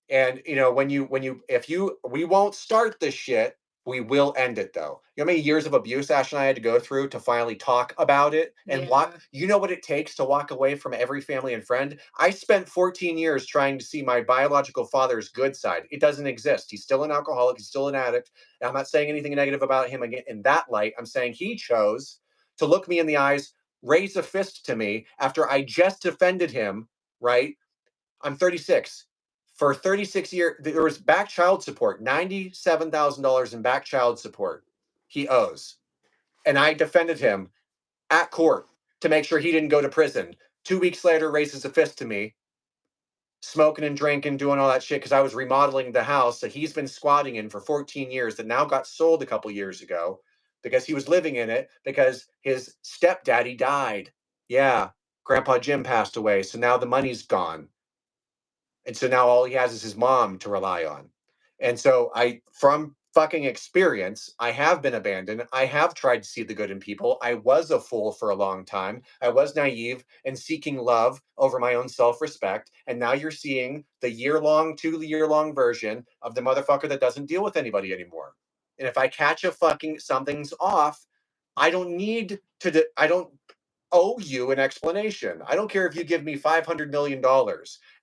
And we won't start this shit. We will end it though. You know how many years of abuse Ash and I had to go through to finally talk about it and you know what it takes to walk away from every family and friend? I spent 14 years trying to see my biological father's good side. It doesn't exist. He's still an alcoholic. He's still an addict. And I'm not saying anything negative about him again in that light. I'm saying he chose to look me in the eyes, raise a fist to me after I just defended him, right? I'm 36. For 36 years, there was back child support, $97,000 in back child support he owes. And I defended him at court to make sure he didn't go to prison. 2 weeks later, raises a fist to me, smoking and drinking, doing all that shit because I was remodeling the house that he's been squatting in for 14 years that now got sold a couple years ago because he was living in it because his stepdaddy died. Yeah, Grandpa Jim passed away, so now the money's gone. And so now all he has is his mom to rely on. And so from fucking experience, I have been abandoned. I have tried to see the good in people. I was a fool for a long time. I was naive and seeking love over my own self-respect. And now you're seeing the 2-year-long version of the motherfucker that doesn't deal with anybody anymore. And if I catch something's off, I don't owe you an explanation. I don't care if you give me $500 million.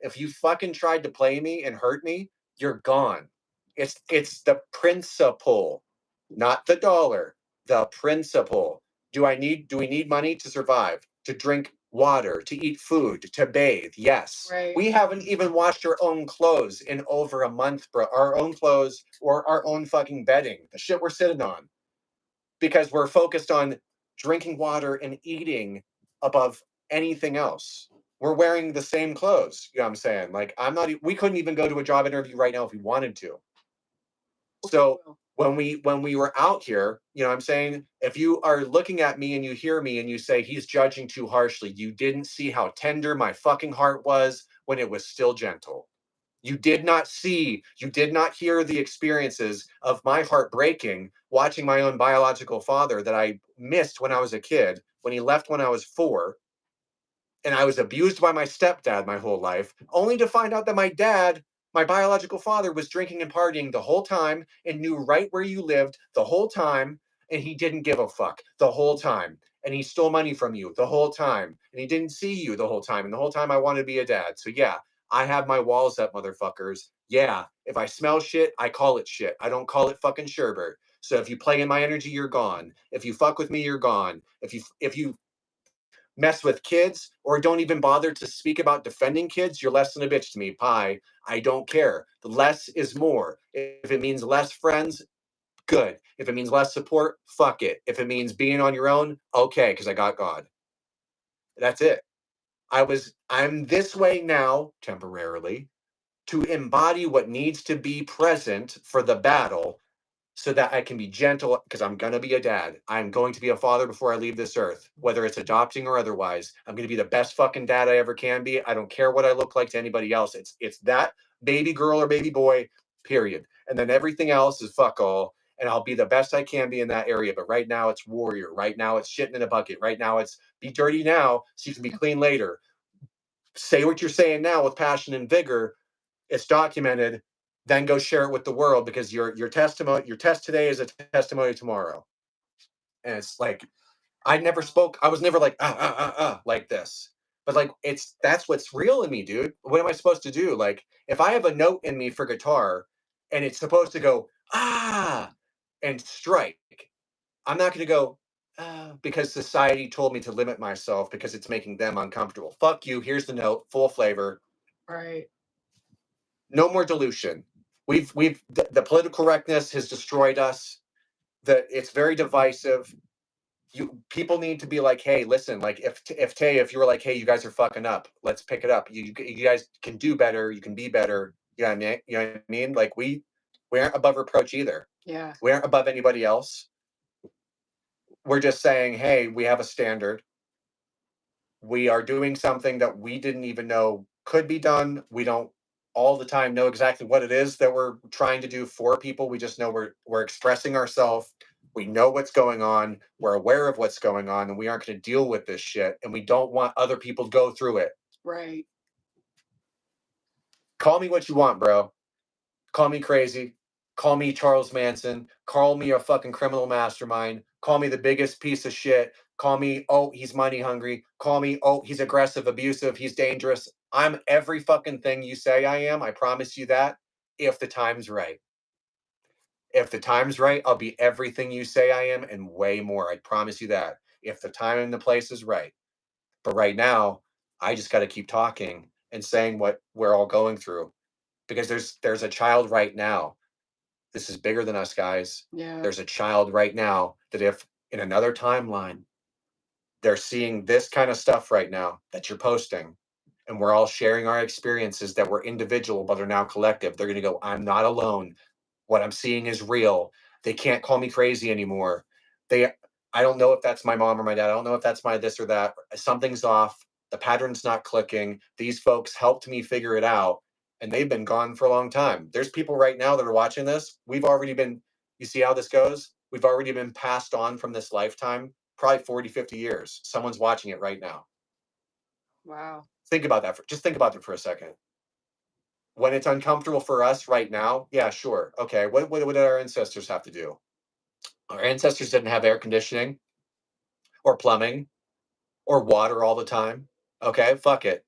If you fucking tried to play me and hurt me, you're gone. It's the principle, not the dollar. The principle. Do we need money to survive, to drink water, to eat food, to bathe? Yes. Right. We haven't even washed our own clothes in over a month, bro. Our own clothes or our own fucking bedding. The shit we're sitting on. Because we're focused on drinking water and eating above anything else. We're wearing the same clothes. You know what I'm saying? Like, we couldn't even go to a job interview right now if we wanted to. So when we were out here, you know what I'm saying? If you are looking at me and you hear me and you say he's judging too harshly, you didn't see how tender my fucking heart was when it was still gentle. You did not see, you did not hear the experiences of my heart breaking watching my own biological father that I missed when I was a kid, when he left when I was 4, and I was abused by my stepdad my whole life, only to find out that my dad, my biological father, was drinking and partying the whole time and knew right where you lived the whole time, and he didn't give a fuck the whole time. And he stole money from you the whole time, and he didn't see you the whole time. And the whole time I wanted to be a dad. So yeah, I have my walls up, motherfuckers. Yeah, if I smell shit, I call it shit. I don't call it fucking sherbert. So if you play in my energy, you're gone. If you fuck with me, you're gone. If you mess with kids or don't even bother to speak about defending kids, you're less than a bitch to me. Pie. I don't care. The less is more. If it means less friends, good. If it means less support, fuck it. If it means being on your own, okay, because I got God. That's it. I'm this way now, temporarily, to embody what needs to be present for the battle so that I can be gentle because I'm going to be a dad. I'm going to be a father before I leave this earth, whether it's adopting or otherwise. I'm going to be the best fucking dad I ever can be. I don't care what I look like to anybody else. It's that baby girl or baby boy, period. And then everything else is fuck all. And I'll be the best I can be in that area. But right now it's warrior. Right now it's shitting in a bucket. Right now it's be dirty now so you can be clean later. Say what you're saying now with passion and vigor. It's documented, then go share it with the world because your testimony, your test today is a testimony tomorrow. And it's like I was never like like this. But like that's what's real in me, dude. What am I supposed to do? Like if I have a note in me for guitar and it's supposed to go and strike, I'm not gonna go because society told me to limit myself because it's making them uncomfortable. Fuck you, here's the note, full flavor. Right. No more dilution. The political correctness has destroyed us. It's very divisive. People need to be like, hey, listen, like if you were like, hey, you guys are fucking up, let's pick it up. You guys can do better. You can be better. You know what I mean? You know what I mean? Like we aren't above reproach either. Yeah. We aren't above anybody else. We're just saying, hey, we have a standard. We are doing something that we didn't even know could be done. We don't all the time know exactly what it is that we're trying to do for people. We just know we're expressing ourselves. We know what's going on. We're aware of what's going on, and we aren't going to deal with this shit. And we don't want other people to go through it. Right. Call me what you want, bro. Call me crazy. Call me Charles Manson. Call me a fucking criminal mastermind. Call me the biggest piece of shit. Call me, oh, he's money hungry. Call me, oh, he's aggressive, abusive, he's dangerous. I'm every fucking thing you say I am. I promise you that. If the time's right. If the time's right, I'll be everything you say I am and way more. I promise you that. If the time and the place is right. But right now, I just got to keep talking and saying what we're all going through because there's a child right now. This is bigger than us, guys. Yeah. There's a child right now that if in another timeline they're seeing this kind of stuff right now that you're posting, and we're all sharing our experiences that were individual but are now collective, they're going to go, I'm not alone. What I'm seeing is real. They can't call me crazy anymore. They I don't know if that's my mom or my dad. I don't know if that's my this or that. Something's off. The pattern's not clicking. These folks helped me figure it out, and they've been gone for a long time. There's people right now that are watching this. You see how this goes? We've already been passed on from this lifetime, probably 40, 50 years. Someone's watching it right now. Wow. Think about that. Just think about it for a second. When it's uncomfortable for us right now, yeah, sure. Okay, what did our ancestors have to do? Our ancestors didn't have air conditioning or plumbing or water all the time. Okay, fuck it.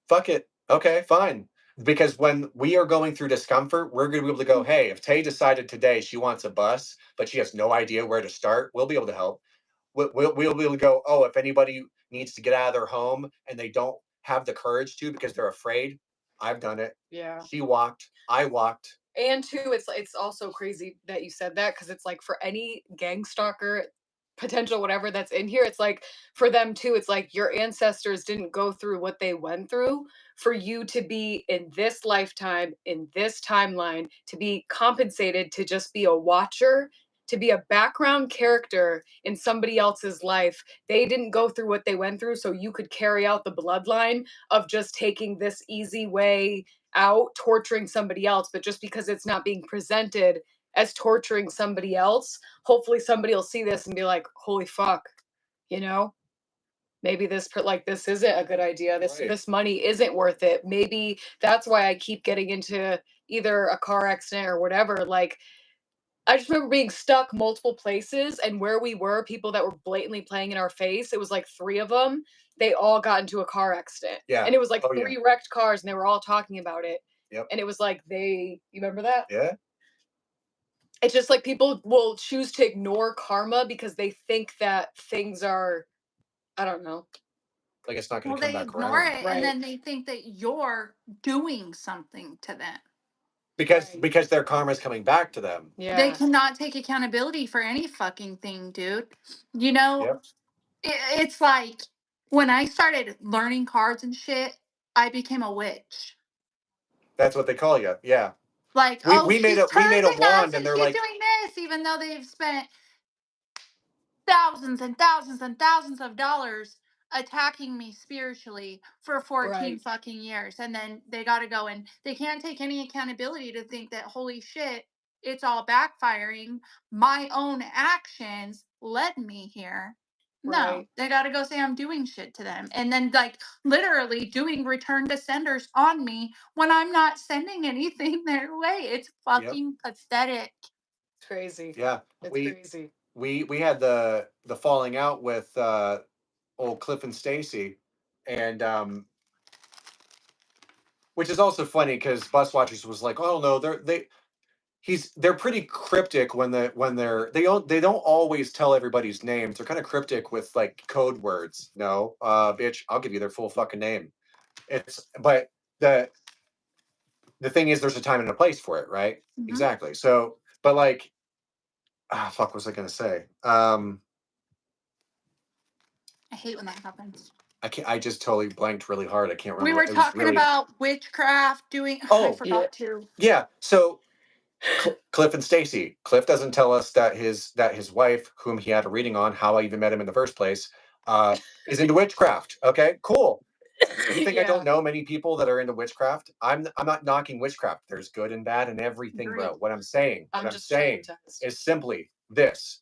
Fuck it. Okay, fine. Because when we are going through discomfort, we're going to be able to go, hey, if Tay decided today she wants a bus, but she has no idea where to start, we'll be able to help. We'll be able to go, oh, if anybody needs to get out of their home and they don't have the courage to because they're afraid, I've done it. Yeah. She walked. I walked. And too, it's also crazy that you said that because it's like for any gang stalker, potential whatever that's in here, it's like for them too, it's like your ancestors didn't go through what they went through for you to be in this lifetime, in this timeline, to be compensated to just be a watcher, to be a background character in somebody else's life. They didn't go through what they went through, so you could carry out the bloodline of just taking this easy way out, torturing somebody else. But just because it's not being presented as torturing somebody else, hopefully somebody will see this and be like, holy fuck, you know, maybe this this isn't a good idea. This money isn't worth it. Maybe that's why I keep getting into either a car accident or whatever. Like, I just remember being stuck multiple places, and where we were, people that were blatantly playing in our face, it was like 3 of them, they all got into a car accident. Yeah. And it was like Oh, 3 wrecked cars, and they were all talking about it. Yep. And it was like you remember that? Yeah. It's just like people will choose to ignore karma because they think that things are, I don't know. Like it's not going to come back ignore around. it, and then they think that you're doing something to them. Because their karma is coming back to them. Yeah. They cannot take accountability for any fucking thing, dude. You know, Yep. It's like when I started learning cards and shit, I became a witch. That's what they call you. Yeah. Like, we made a wand, and they're she's like doing this, even though they've spent thousands and thousands and thousands of dollars attacking me spiritually for 14 fucking years. And then they got to go, and they can't take any accountability to think that, holy shit, it's all backfiring. My own actions led me here. No, they got to go say I'm doing shit to them. And then, like, literally doing return to senders on me when I'm not sending anything their way. It's fucking pathetic. It's crazy. Yeah. It's crazy. We had the falling out with old Cliff and Stacy, and which is also funny because Bus Watchers was like, oh no, they're pretty cryptic when they don't always tell everybody's names. They're kind of cryptic with like code words. No, bitch, I'll give you their full fucking name. But the thing is, there's a time and a place for it, right? Mm-hmm. Exactly. So, but like, fuck, what was I gonna say? I hate when that happens. I just totally blanked really hard. I can't remember. We were talking about witchcraft doing. I forgot to. Yeah. So Cliff and Stacy. Cliff doesn't tell us that his wife, whom he had a reading on, how I even met him in the first place, is into witchcraft. Okay, cool. You think I don't know many people that are into witchcraft? I'm not knocking witchcraft. There's good and bad and everything, bro. What I'm saying is simply this.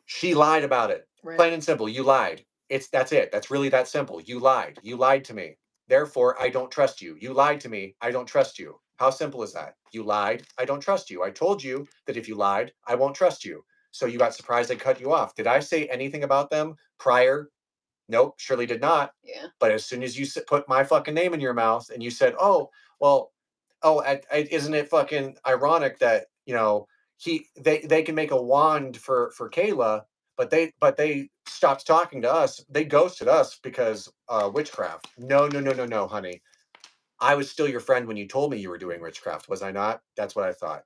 She lied about it. Right. Plain and simple. You lied. That's it. That's really that simple. You lied. You lied to me. Therefore, I don't trust you. You lied to me. I don't trust you. How simple is that? You lied. I don't trust you. I told you that if you lied, I won't trust you. So you got surprised I cut you off. Did I say anything about them prior? Nope, surely did not. Yeah. But as soon as you put my fucking name in your mouth and you said, oh, well, isn't it fucking ironic that, you know, they can make a wand for Kayla, but they stopped talking to us. They ghosted us because witchcraft. No, honey. I was still your friend when you told me you were doing witchcraft, was I not? That's what I thought.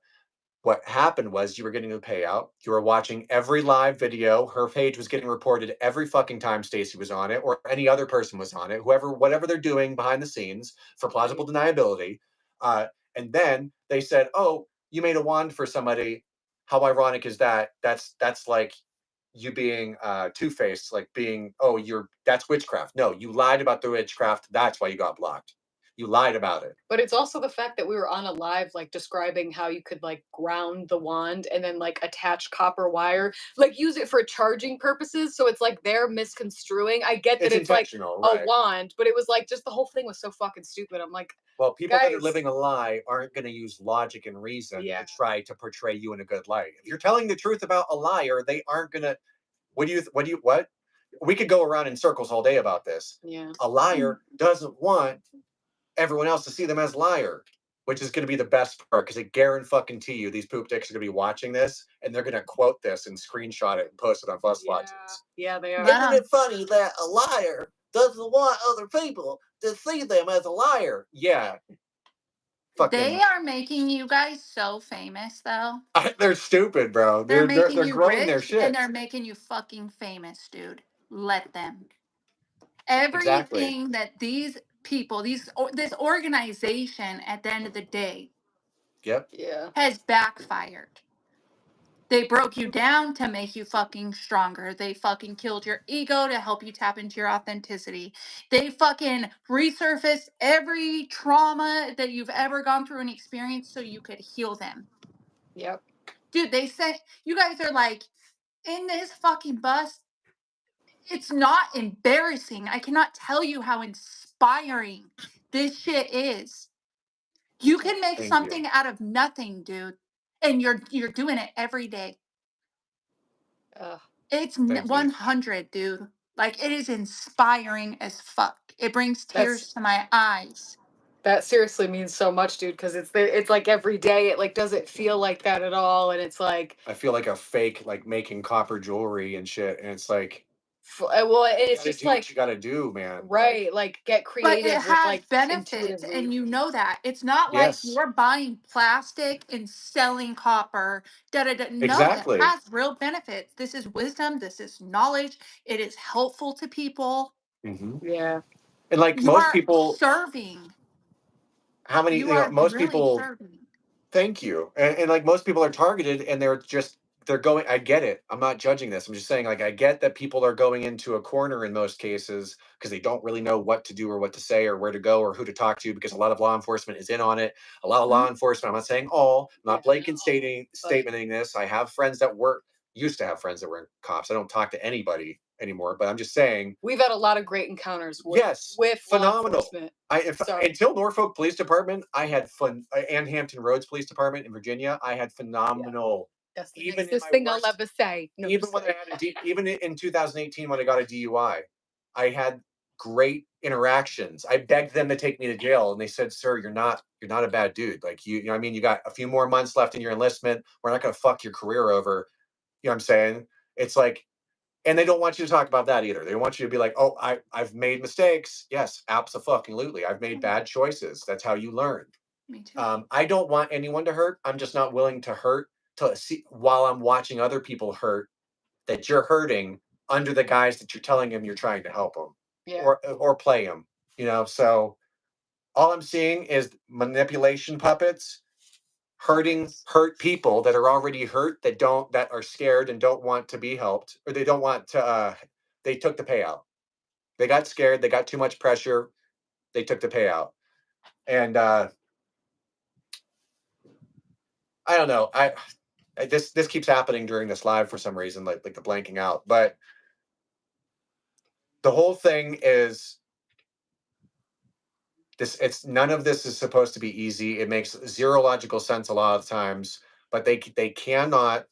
What happened was you were getting a payout. You were watching every live video. Her page was getting reported every fucking time Stacy was on it or any other person was on it, whatever they're doing behind the scenes for plausible deniability. And then they said, oh, you made a wand for somebody. How ironic is that? That's like you being two-faced, like being, oh, that's witchcraft. No, you lied about the witchcraft. That's why you got blocked. You lied about it. But it's also the fact that we were on a live, like describing how you could like ground the wand and then like attach copper wire, like use it for charging purposes. So it's like they're misconstruing. I get that it's like a wand, but it was like just the whole thing was so fucking stupid. I'm like, well, people that are living a lie aren't going to use logic and reason to try to portray you in a good light. If you're telling the truth about a liar, they aren't going to. What? We could go around in circles all day about this. Yeah. A liar doesn't want everyone else to see them as liar, which is going to be the best part because I guarantee you these poop dicks are going to be watching this and they're going to quote this and screenshot it and post it on Bus Watchers. Yeah, they are. Isn't it funny that a liar doesn't want other people to see them as a liar? Yeah. They are making you guys so famous, though. They're stupid, bro. They're They're making you growing their rich, and shit. they're making you fucking famous, dude. Let them. Exactly. Everything that these people, this organization, at the end of the day, Yep. Yeah. has backfired. They broke you down to make you fucking stronger. They fucking killed your ego to help you tap into your authenticity. They fucking resurfaced every trauma that you've ever gone through and experienced so you could heal them. Yep. Dude, they said, you guys are like, in this fucking bus, it's not embarrassing. I cannot tell you how inspiring this shit is. You can make something out of nothing, dude. And you're doing it every day. It's 100, dude. Like, it is inspiring as fuck. It brings tears to my eyes. That seriously means so much, dude, because it's like every day. It like doesn't feel like that at all, and it's like I feel like a fake, like making copper jewelry and shit, and it's like, well, it's just like what you gotta do, man. Right, like get But creative it with has like benefits, intuitively. and you know that. It's not like Yes. you're buying plastic and selling copper. No, it Exactly. has real benefits. This is wisdom. This is knowledge. It is helpful to people. Yeah. And like You most are people, serving. how many, You are most really people, serving. thank you. And like most people are targeted and they're going, I get it. I'm not judging this. I'm just saying, like, I get that people are going into a corner in most cases because they don't really know what to do or what to say or where to go or who to talk to, because a lot of law enforcement is in on it. A lot of law enforcement, I'm not saying all, I'm not blanket statementing this. I have friends that used to have friends that were cops. I don't talk to anybody anymore, but I'm just saying. We've had a lot of great encounters with phenomenal. law enforcement. Until Norfolk Police Department, I had fun, and Hampton Roads Police Department in Virginia, I had phenomenal. That's the even nicest thing I'll ever say. No, even when I had even in 2018 when I got a DUI, I had great interactions. I begged them to take me to jail, and they said, "Sir, you're not a bad dude. Like you know, what I mean, you got a few more months left in your enlistment. We're not going to fuck your career over." You know what I'm saying? It's like, and they don't want you to talk about that either. They want you to be like, "Oh, I've made mistakes. Yes, absolutely. I've made bad choices. That's how you learn." Me too. I don't want anyone to hurt. I'm just not willing to hurt to see while I'm watching other people hurt, that you're hurting under the guise that you're telling them you're trying to help them or play them. You know, so all I'm seeing is manipulation puppets hurt people that are already hurt, that are scared and don't want to be helped, or they don't want to they took the payout. They got scared, they got too much pressure, they took the payout. And I don't know. This keeps happening during this live for some reason, like the blanking out. But the whole thing is this. It's none of this is supposed to be easy. It makes zero logical sense a lot of times, but they cannot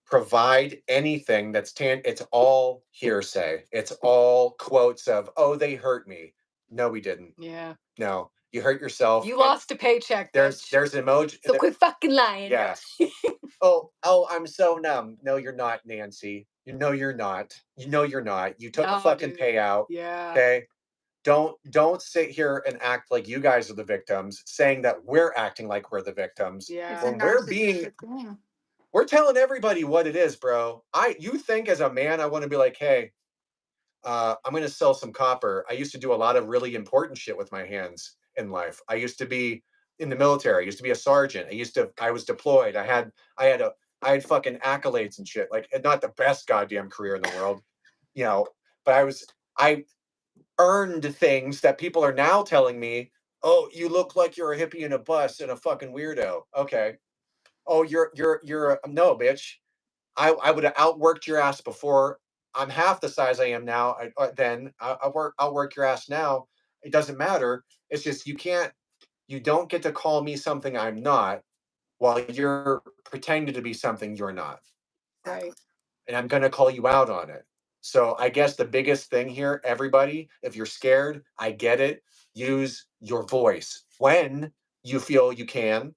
provide anything that's it's all hearsay. It's all quotes of, "Oh, they hurt me." No, we didn't. Yeah. No, you hurt yourself. You lost a paycheck. There's an emoji. So quit fucking lying. Yeah. Oh, I'm so numb. No, you're not, Nancy. You know you're not. You know you're not. You took a fucking payout. Yeah. Okay. Don't sit here and act like you guys are the victims, saying that we're acting like we're the victims. Yeah. When we're telling everybody what it is, bro. You think as a man, I want to be like, hey, I'm going to sell some copper. I used to do a lot of really important shit with my hands in life. I used to be in the military. I used to be a sergeant. I was deployed. I had fucking accolades and shit. Like, not the best goddamn career in the world, you know, but I earned things that people are now telling me, "Oh, you look like you're a hippie in a bus and a fucking weirdo." Okay. "Oh, no, bitch. I would have outworked your ass before. I'm half the size I am now. I'll work your ass now. It doesn't matter. It's just you don't get to call me something I'm not while you're pretending to be something you're not. Right. And I'm going to call you out on it." So I guess the biggest thing here, everybody, if you're scared, I get it. Use your voice when you feel you can.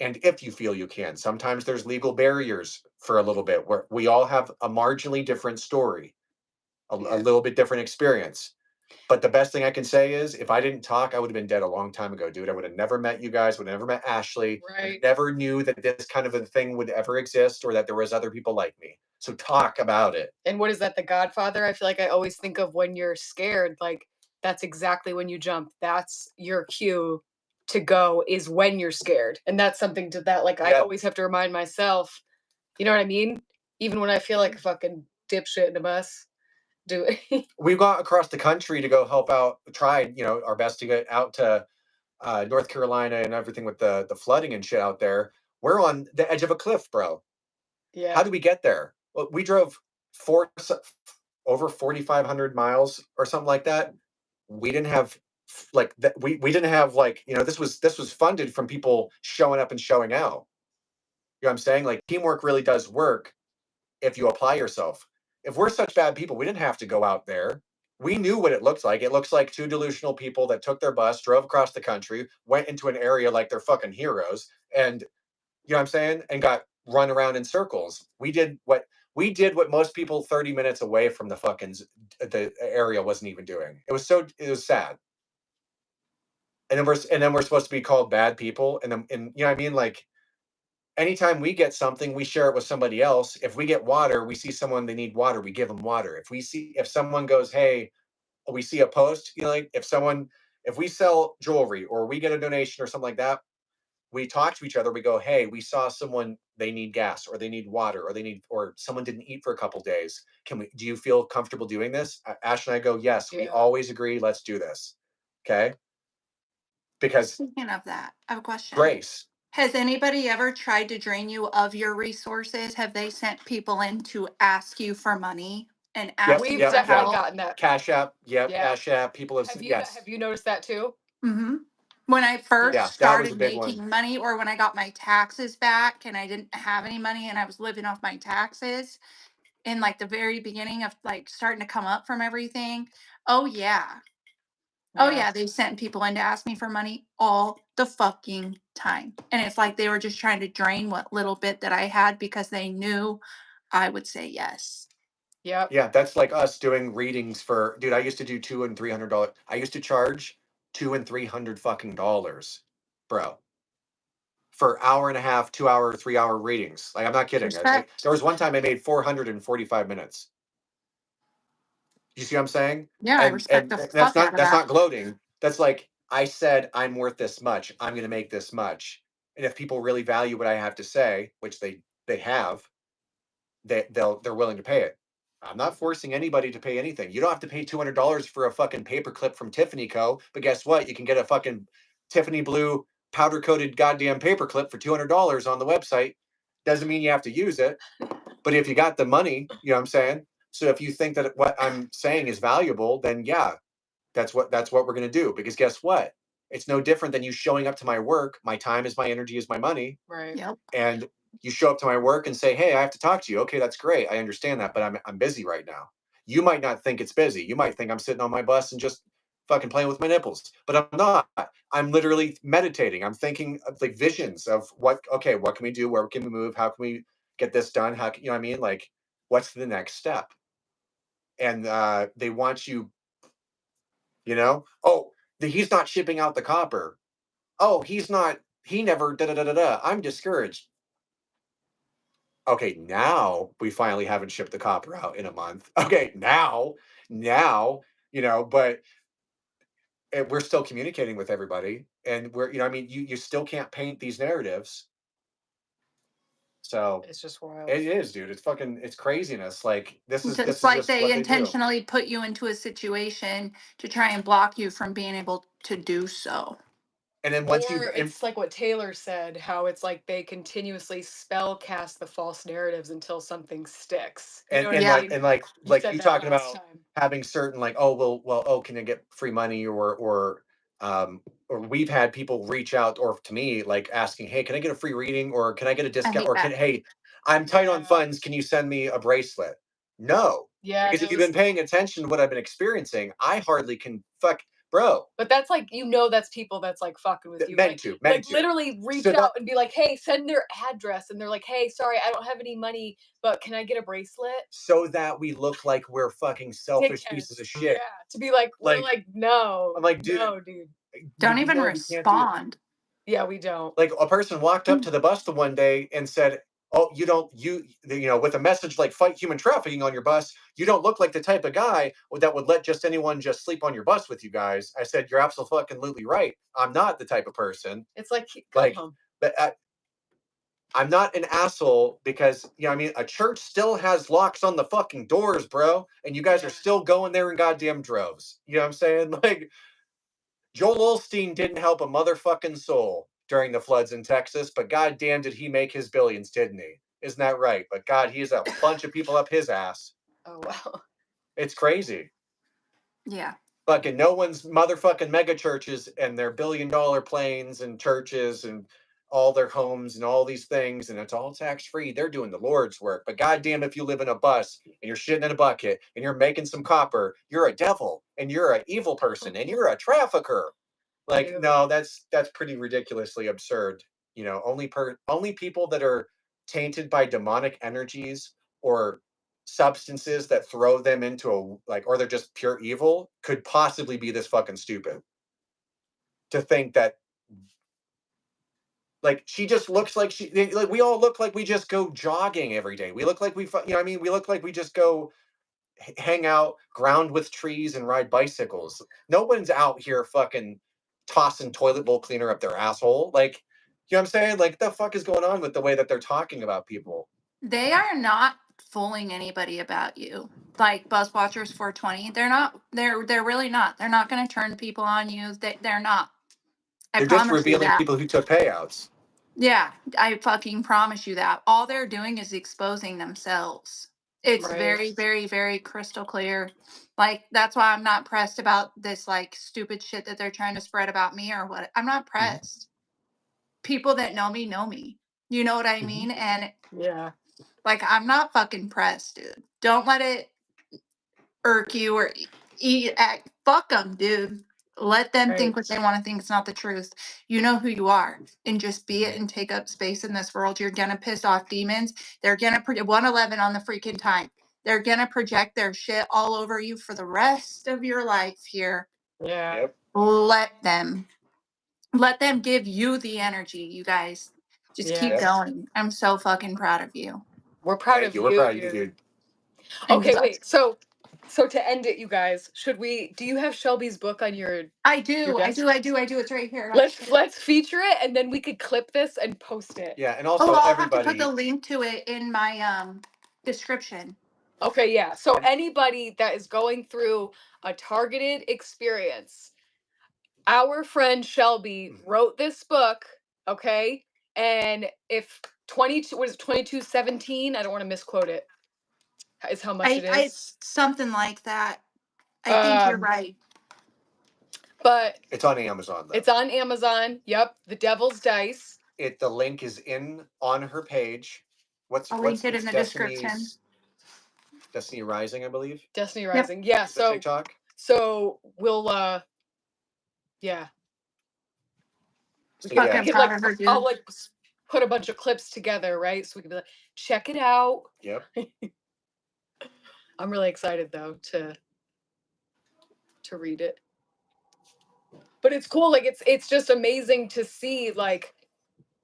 And if you feel you can. Sometimes there's legal barriers for a little bit, where we all have a marginally different story, a little bit different experience. But the best thing I can say is, if I didn't talk, I would have been dead a long time ago, dude. I would have never met you guys, would have never met Ashley. Right. Never knew that this kind of a thing would ever exist or that there was other people like me. So talk about it. And what is that, The Godfather? I feel like I always think of when you're scared, like that's exactly when you jump. That's your cue to go, is when you're scared. And that's something to that, like, I always have to remind myself, you know what I mean? Even when I feel like a fucking dipshit in a bus. Do it. We've gone across the country to go help out, tried, our best to get out to North Carolina and everything with the flooding and shit out there. We're on the edge of a cliff, bro. Yeah. How did we get there? Well, we drove over 4,500 miles or something like that. We didn't have like that. We didn't have like, this was funded from people showing up and showing out. You know what I'm saying? Like, teamwork really does work if you apply yourself. If we're such bad people, we didn't have to go out there. We knew what it looked like. It looks like two delusional people that took their bus, drove across the country, went into an area like they're fucking heroes, and you know what I'm saying, and got run around in circles. We did what most people 30 minutes away from the area wasn't even doing. It was sad. And then we're supposed to be called bad people, and you know what I mean, like, anytime we get something, we share it with somebody else. If we get water, we see someone, they need water, we give them water. If someone goes, hey, we see a post, like, if we sell jewelry or we get a donation or something like that, we talk to each other. We go, hey, we saw someone, they need gas or they need water or someone didn't eat for a couple days. Do you feel comfortable doing this? Ash and I go, yes, we always agree. Let's do this. Okay. Because speaking of that, I have a question. Grace, has anybody ever tried to drain you of your resources? Have they sent people in to ask you for money and ask We've you for definitely help? gotten that. Cash App, yep, Yeah. Cash App. People have yes. Have you noticed that too? Mm-hmm. When I first Yeah, that was a started big making one. money, or when I got my taxes back and I didn't have any money and I was living off my taxes in like the very beginning of like starting to come up from everything. Oh yeah. Oh yeah, they sent people in to ask me for money all the fucking time. And it's like they were just trying to drain what little bit that I had because they knew I would say yes. Yep. Yeah, that's like us doing readings for, dude, I used to do $200 and $300. I used to charge $200 and $300 fucking dollars, bro, for hour and a half, 2 hour, 3 hour readings. Like, I'm not kidding. Respect. There was one time I made 445 minutes. You see what I'm saying? Yeah, I And respect the that's fuck out of not that. gloating. That's like, I said I'm worth this much. I'm going to make this much. And if people really value what I have to say, which they have, they're willing to pay it. I'm not forcing anybody to pay anything. You don't have to pay $200 for a fucking paperclip from Tiffany Co. But guess what? You can get a fucking Tiffany blue powder coated goddamn paperclip for $200 on the website. Doesn't mean you have to use it. But if you got the money, you know what I'm saying? So if you think that what I'm saying is valuable, then yeah, that's what we're going to do. Because guess what? It's no different than you showing up to my work. My time is my energy is my money. Right. Yep. And you show up to my work and say, hey, I have to talk to you. Okay, that's great. I understand that, but I'm busy right now. You might not think it's busy. You might think I'm sitting on my bus and just fucking playing with my nipples, but I'm not. I'm literally meditating. I'm thinking of like visions of what can we do? Where can we move? How can we get this done? How can, you know what I mean? Like, what's the next step? And they want you, oh, he's not shipping out the copper. Oh, he never, da da da da da. I'm discouraged. Okay, now we finally haven't shipped the copper out in a month. Okay, now, but we're still communicating with everybody, and I mean, you still can't paint these narratives. So it's just wild. It is, dude. It's craziness. Like, this is like just they what intentionally put you into a situation to try and block you from being able to do so. And then it's like what Taylor said, how it's like they continuously spell cast the false narratives until something sticks. You know what I mean? And like you talking about time. having certain like, can I get free money or we've had people reach out or to me like asking, hey, can I get a free reading or can I get a discount or hey, I'm tight on funds, can you send me a bracelet? No. Yeah. Because if you've been paying attention to what I've been experiencing, I hardly can bro. But that's like, that's people that's like fucking with you. Meant like to. literally reach out and be like, hey, send their address. And they're like, hey, sorry, I don't have any money, but can I get a bracelet? So that we look like we're fucking selfish pieces of shit. Yeah. To be like, we're like, no. I'm like, dude. No, dude. Don't even respond. Yeah, we don't. Like a person walked up to the bus the one day and said, oh, with a message like fight human trafficking on your bus, you don't look like the type of guy that would let just anyone just sleep on your bus with you guys. I said, you're absolutely right. I'm not the type of person. It's like, but I'm not an asshole because, a church still has locks on the fucking doors, bro. And you guys are still going there in goddamn droves. You know what I'm saying? Like, Joel Osteen didn't help a motherfucking soul during the floods in Texas, but goddamn did he make his billions, didn't he? Isn't that right? But God, he has a bunch of people up his ass. Oh, wow. It's crazy. Yeah. Fucking no one's motherfucking mega churches and their $1 billion planes and churches and all their homes and all these things, and it's all tax-free. They're doing the Lord's work. But goddamn, if you live in a bus and you're shitting in a bucket and you're making some copper, you're a devil and you're an evil person and you're a trafficker. Like, no, that's pretty ridiculously absurd. Only people that are tainted by demonic energies or substances that throw them into or they're just pure evil could possibly be this fucking stupid. To think that, like, she just looks like we all look like we just go jogging every day. We look like we look like we just go hang out, ground with trees, and ride bicycles. No one's out here fucking tossing toilet bowl cleaner up their asshole. Like, you know what I'm saying? Like, the fuck is going on with the way that they're talking about people? They are not fooling anybody about you. Like Bus Watchers 420, they're not. They're really not. They're not going to turn people on you. They're not. They're just revealing people who took payouts. Yeah, I fucking promise you that. All they're doing is exposing themselves. It's very, very, very crystal clear. Like, that's why I'm not pressed about this, like, stupid shit that they're trying to spread about me or what. I'm not pressed. People that know me know me. You know what I mean? And yeah, like, I'm not fucking pressed, dude. Don't let it irk you or fuck them, dude. Let them think what they want to think. It's not the truth. You know who you are, and just be it and take up space in this world. You're gonna piss off demons. They're gonna 111 on the freaking time. They're gonna project their shit all over you for the rest of your life here. Yeah. Yep. Let them give you the energy, you guys. Just keep going. I'm so fucking proud of you. We're proud of you. We're proud of you, dude. Okay, wait. So to end it, you guys, do you have Shelby's book on your I do. It's right here. Let's feature it, and then we could clip this and post it. Yeah, and also I'll everybody have to put the link to it in my description. Okay, yeah. So anybody that is going through a targeted experience, our friend Shelby wrote this book, okay? And if 2217, I don't want to misquote it, is how much it is. It's something like that. I think you're right. But it's on Amazon, though. It's on Amazon. Yep, The Devil's Dice. The link is on her page. I'll link it in the description. Destiny Rising, I believe. Destiny Rising. Yeah, so TikTok. So we'll yeah. So yeah. I'll like put a bunch of clips together, right? So we can be like, check it out. Yep. I'm really excited though to read it. But it's cool, like it's just amazing to see, like,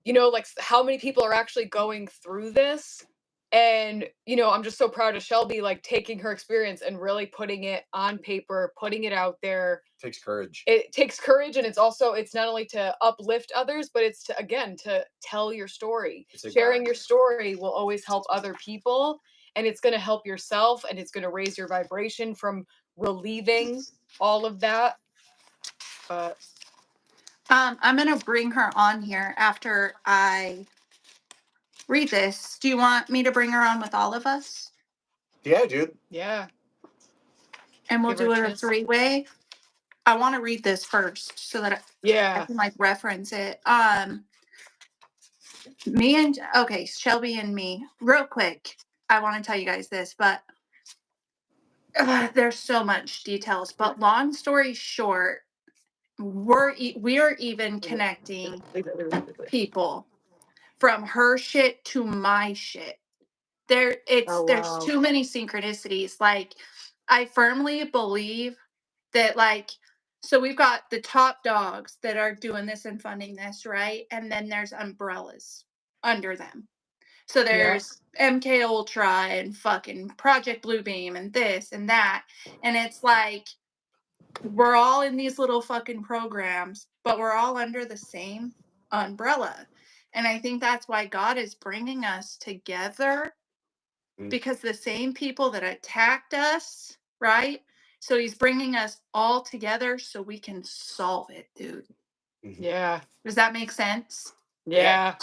like how many people are actually going through this. And, I'm just so proud of Shelby, like taking her experience and really putting it on paper, putting it out there. It takes courage. It takes courage. And it's not only to uplift others, but it's to tell your story. Sharing your story will always help other people. And it's going to help yourself, and it's going to raise your vibration from relieving all of that. But I'm going to bring her on here after I read this. Do you want me to bring her on with all of us? Yeah, dude. Yeah. And we'll do it a 3-way. I want to read this first so that I can like reference it. Shelby and me. Real quick, I want to tell you guys this, but there's so much details. But long story short, we're even connecting people from her shit to my shit. There's too many synchronicities. Like, I firmly believe that, like, so we've got the top dogs that are doing this and funding this, right? And then there's umbrellas under them. So there's MK Ultra and fucking Project Bluebeam and this and that. And it's like, we're all in these little fucking programs, but we're all under the same umbrella. And I think that's why God is bringing us together, because the same people that attacked us, right? So he's bringing us all together so we can solve it, dude. Yeah. Does that make sense? Yeah.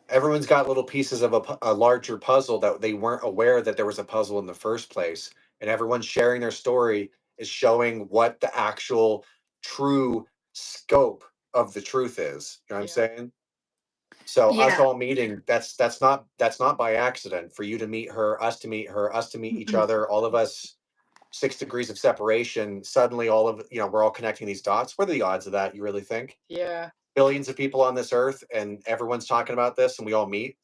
Everyone's got little pieces of a larger puzzle that they weren't aware that there was a puzzle in the first place. And everyone sharing their story is showing what the actual true scope of the truth is. You know what I'm saying? So us all meeting, that's not by accident. For you to meet her, us to meet her, us to meet each other, all of us 6 degrees of separation, suddenly all of, we're all connecting these dots. What are the odds of that, you really think? Yeah. Billions of people on this earth and everyone's talking about this and we all meet.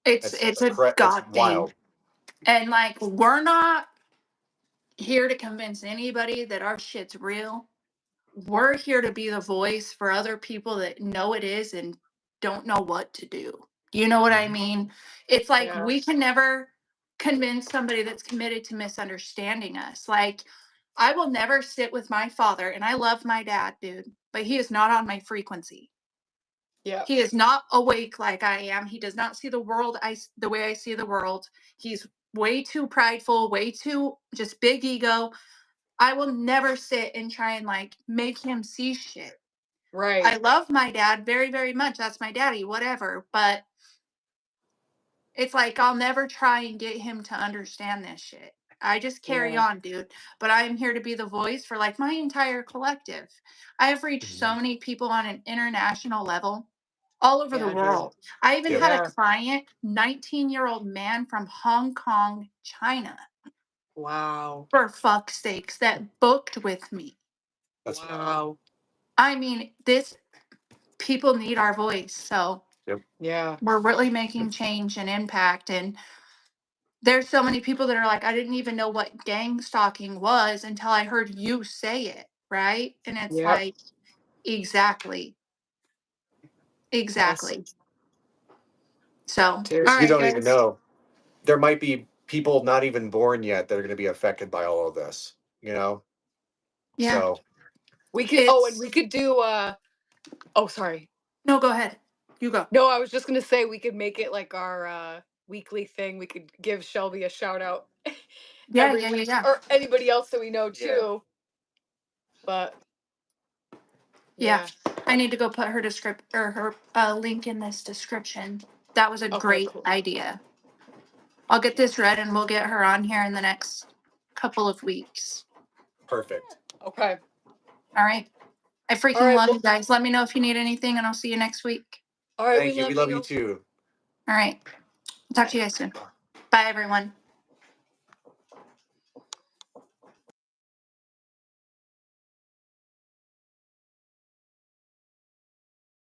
It's a God thing. And like, we're not here to convince anybody that our shit's real. We're here to be the voice for other people that know it is and don't know what to do. You know what I mean? It's like, we can never convince somebody that's committed to misunderstanding us. Like, I will never sit with my father, and I love my dad, dude, but he is not on my frequency. Yeah. He is not awake like I am. He does not see the world the way I see the world. He's way too prideful, way too just big ego. I will never sit and try and like make him see shit. Right. I love my dad very, very much. That's my daddy, whatever. But it's like, I'll never try and get him to understand this shit. I just carry on, dude. But I am here to be the voice for like my entire collective. I have reached so many people on an international level, all over the world. I even had a client, 19-year-old man from Hong Kong, China. Wow. For fuck's sakes, that booked with me. That's wow. I mean, people need our voice. So Yeah. we're really making change and impact. And there's so many people that are like, I didn't even know what gang stalking was until I heard you say it. Right. And it's like, exactly. Awesome. So, all you right, don't guys. even know. There might be people not even born yet that are going to be affected by all of this, Yeah. So we could, and we could do, sorry. No, go ahead. You go. No, I was just going to say we could make it like our weekly thing. We could give Shelby a shout out every week. Or anybody else that we know too. But yeah. I need to go put her link in this description. That was a great idea. I'll get this read and we'll get her on here in the next couple of weeks. Perfect. Okay. All right. I freaking love you guys. Let me know if you need anything and I'll see you next week. All right. Thank you. We love you too. All right. Talk to you guys soon. Bye, everyone.